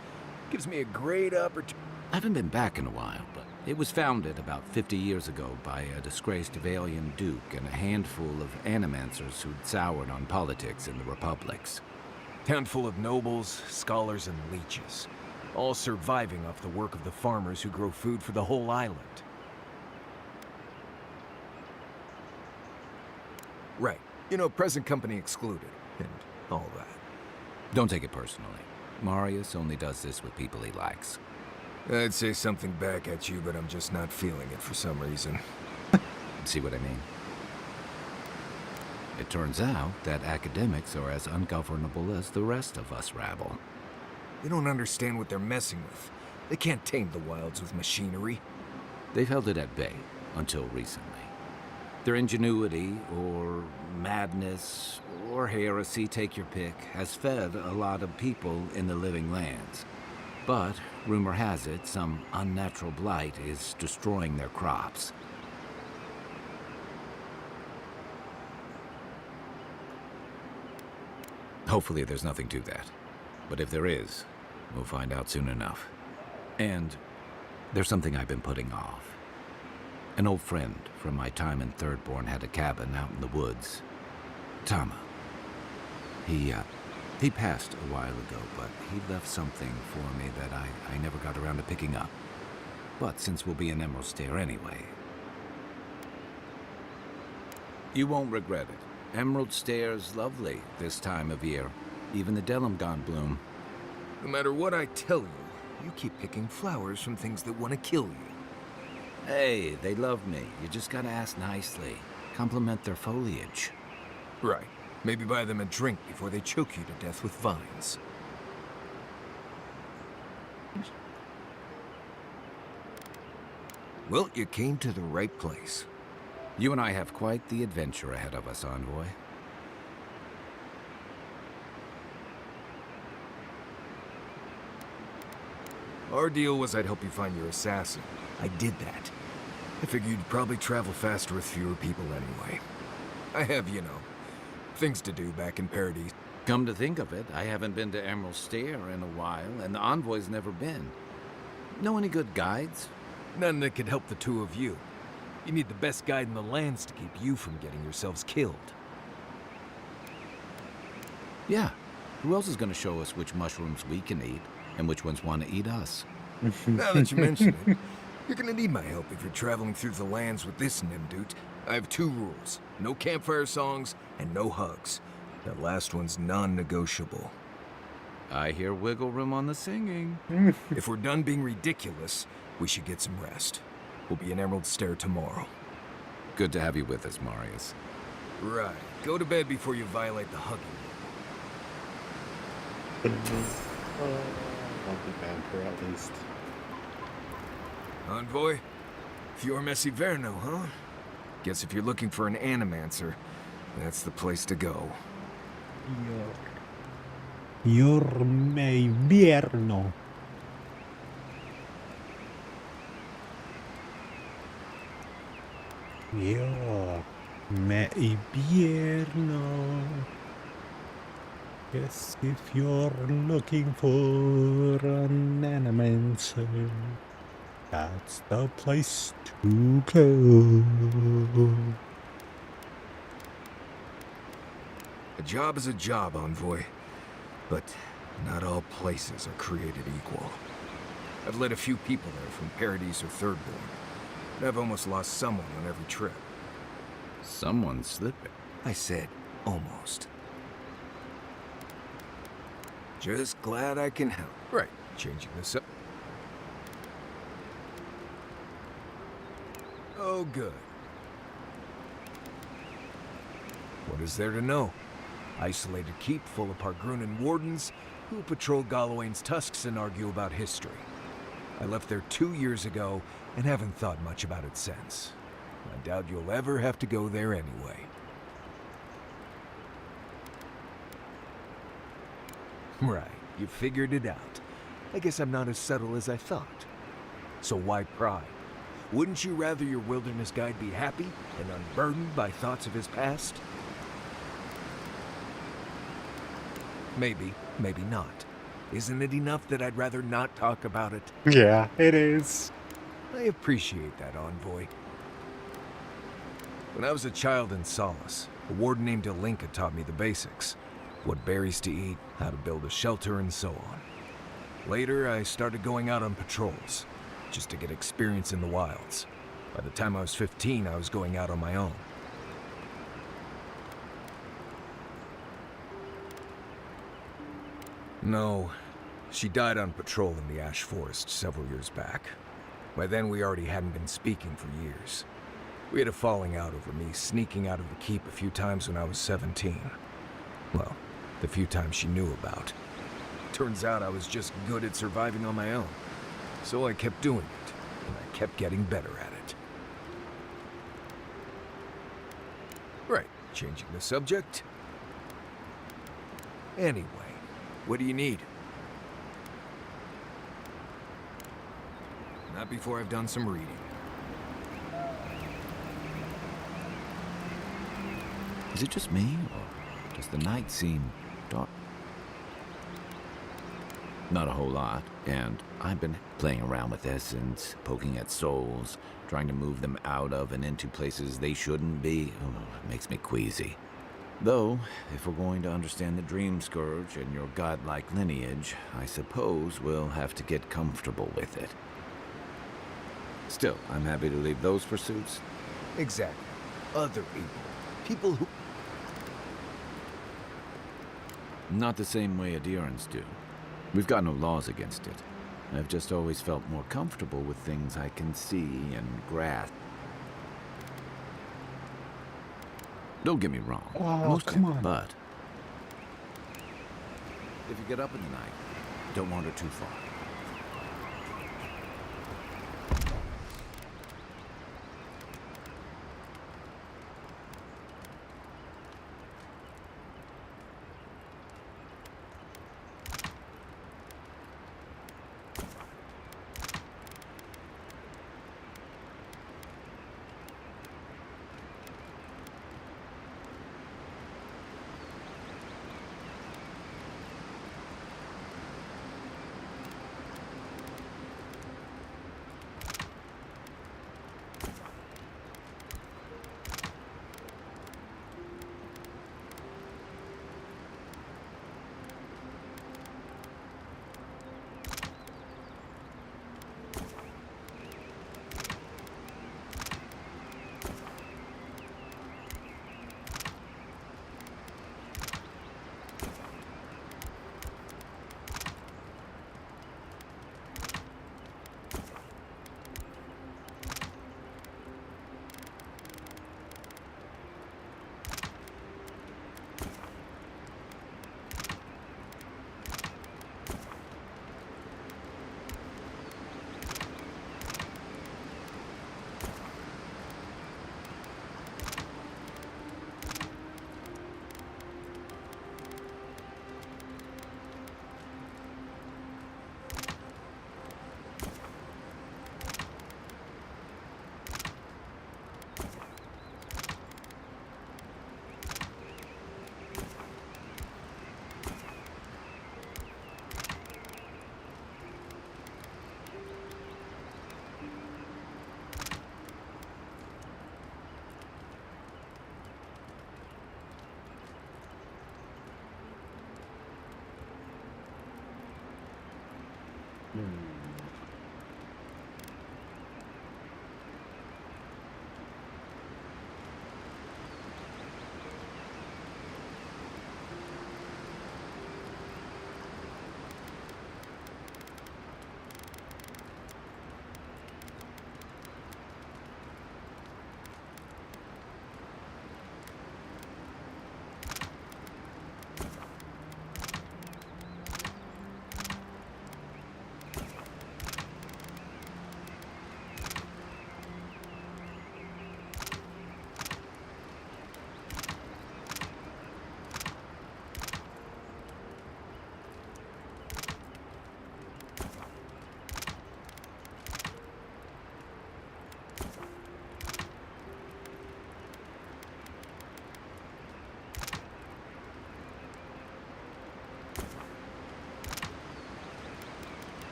Gives me a great opportunity. I haven't been back in a while, but it was founded about 50 years ago by a disgraced Avalian duke and a handful of animancers who'd soured on politics in the republics. Town full of nobles, scholars, and leeches. All surviving off the work of the farmers who grow food for the whole island. Right. You know, present company excluded, and all that. Don't take it personally. Marius only does this with people he likes. I'd say something back at you, but I'm just not feeling it for some reason. See what I mean? It turns out that academics are as ungovernable as the rest of us rabble. They don't understand what they're messing with. They can't tame the wilds with machinery. They've held it at bay until recently. Their ingenuity, or madness, or heresy, take your pick, has fed a lot of people in the living lands. But, rumor has it, some unnatural blight is destroying their crops. Hopefully there's nothing to that. But if there is, we'll find out soon enough. And there's something I've been putting off. An old friend from my time in Thirdborn had a cabin out in the woods. Tama. He passed a while ago, but he left something for me that I never got around to picking up. But since we'll be in Emerald Stair anyway... You won't regret it. Emerald Stair's lovely this time of year. Even the Delumgon bloom. No matter what I tell you, you keep picking flowers from things that want to kill you. Hey, they love me. You just gotta ask nicely. Compliment their foliage. Right. Maybe buy them a drink before they choke you to death with vines. Well, you came to the right place. You and I have quite the adventure ahead of us, Envoy. Our deal was I'd help you find your assassin. I did that. I figured you'd probably travel faster with fewer people anyway. I have, you know, things to do back in Paradise. Come to think of it, I haven't been to Emerald Stair in a while, and the Envoy's never been. Know any good guides? None that could help the two of you. You need the best guide in the lands to keep you from getting yourselves killed. Yeah. Who else is going to show us which mushrooms we can eat, and which ones want to eat us? Now that you mention it, you're gonna need my help if you're traveling through the lands with this Nimdut. I have 2 rules. No campfire songs, and no hugs. That last one's non-negotiable. I hear wiggle room on the singing. If we're done being ridiculous, we should get some rest. We'll be in Emerald Stair tomorrow. Good to have you with us, Marius. Right. Go to bed before you violate the hugging. Monkey banter, at least. Envoy? Fior Messi Verno, huh? Guess if you're looking for an animancer, that's the place to go. Fior me invierno. Fior me invierno. Yes, if you're looking for an animancer, that's the place to go. A job is a job, Envoy. But not all places are created equal. I've led a few people there from Paradise or Thirdborn, and I've almost lost someone on every trip. Someone's slipping. I said almost. Just glad I can help. Right, changing this up. Oh, good. What is there to know? Isolated keep full of Pargrunan wardens who patrol Galawain's tusks and argue about history. I left there 2 years ago and haven't thought much about it since. I doubt you'll ever have to go there anyway. Right, you figured it out. I guess I'm not as subtle as I thought. So why pry? Wouldn't you rather your wilderness guide be happy and unburdened by thoughts of his past? Maybe, maybe not. Isn't it enough that I'd rather not talk about it? Yeah, it is. I appreciate that, Envoy. When I was a child in Solace, a warden named Alinka taught me the basics. What berries to eat, how to build a shelter, and so on. Later, I started going out on patrols, just to get experience in the wilds. By the time I was 15, I was going out on my own. No, she died on patrol in the Ash Forest several years back. By then, we already hadn't been speaking for years. We had a falling out over me sneaking out of the keep a few times when I was 17. Well, the few times she knew about. Turns out I was just good at surviving on my own. So I kept doing it, and I kept getting better at it. Right, changing the subject. Anyway, what do you need? Not before I've done some reading. Is it just me, or does the night seem dark? Not a whole lot, and I've been playing around with essence, poking at souls, trying to move them out of and into places they shouldn't be. Oh, it makes me queasy. Though, if we're going to understand the Dream Scourge and your godlike lineage, I suppose we'll have to get comfortable with it. Still, I'm happy to leave those pursuits. Exactly. Other people. People who... Not the same way adherents do. We've got no laws against it. I've just always felt more comfortable with things I can see and grasp. Don't get me wrong. Oh, most come do, on. But if you get up in the night, don't wander too far.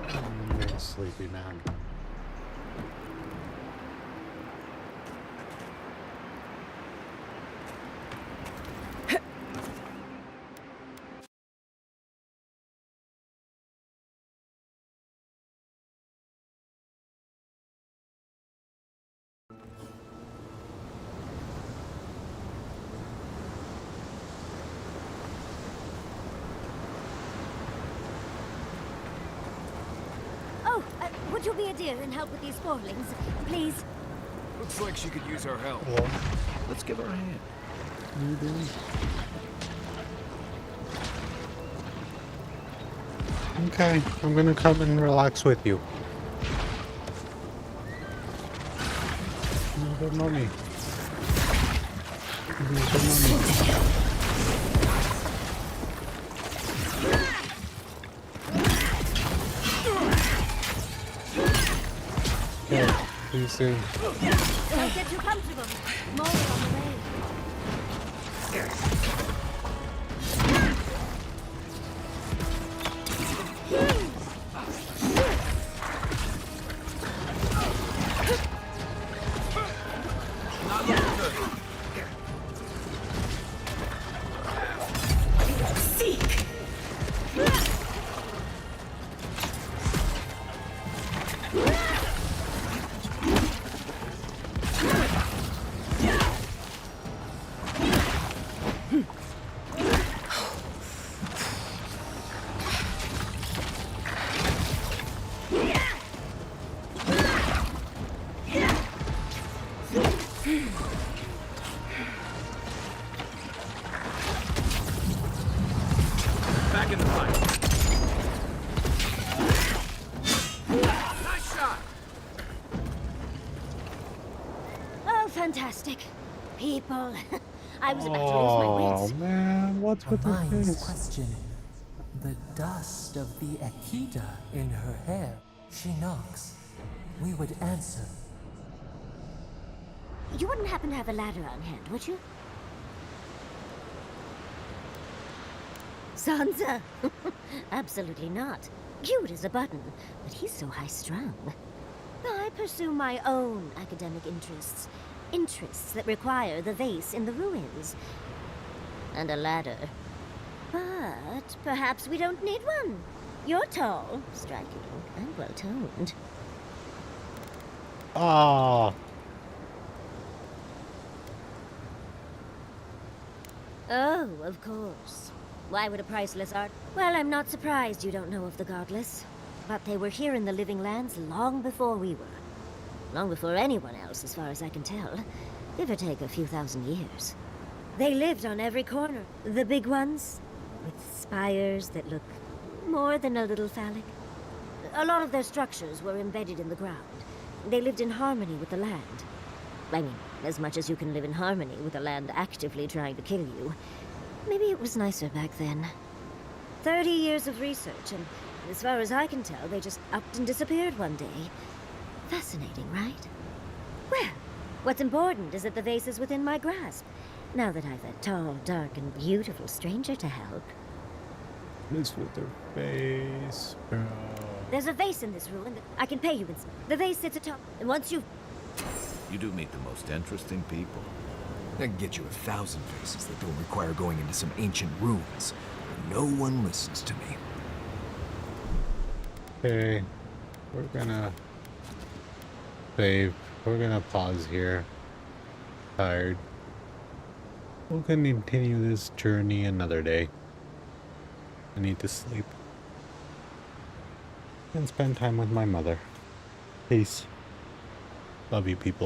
I'm getting sleepy, man. Would you be a dear and help with these spoilings, please? Looks like she could use our help. Yeah. Let's give her a hand. Okay, I'm gonna come and relax with you. Good money. Good money. Okay, see you soon. Don't get too comfortable. More on the way. Back in the fight. Nice shot. Oh, fantastic. People. I was about to lose my wits. Oh man, what's with the mind's face? question. The dust of the Akita in her hair. She knocks. We would answer. You wouldn't happen to have a ladder on hand, would you? Sansa? Absolutely not. Cute as a button, but he's so high-strung. I pursue my own academic interests. Interests that require the vase in the ruins. And a ladder. But perhaps we don't need one. You're tall, striking, and well-toned. Ah. Oh, of course. Why would a priceless art? Well, I'm not surprised you don't know of the Godless. But they were here in the Living Lands long before we were. Long before anyone else, as far as I can tell. Give or take a few thousand years. They lived on every corner. The big ones, with spires that look more than a little phallic. A lot of their structures were embedded in the ground. They lived in harmony with the land. I mean, as much as you can live in harmony with a land actively trying to kill you. Maybe it was nicer back then. 30 years of research, and as far as I can tell, they just upped and disappeared one day. Fascinating, right? Well, what's important is that the vase is within my grasp, now that I've a tall, dark, and beautiful stranger to help. This with their face, bro. There's a vase in this ruin that I can pay you in. The vase sits atop, and once you... You do meet the most interesting people. I can get you 1,000 faces that don't require going into some ancient ruins. No one listens to me. Okay, we're gonna save. We're gonna pause here. Tired. We'll continue this journey another day. I need to sleep and spend time with my mother. Peace. Love you, people.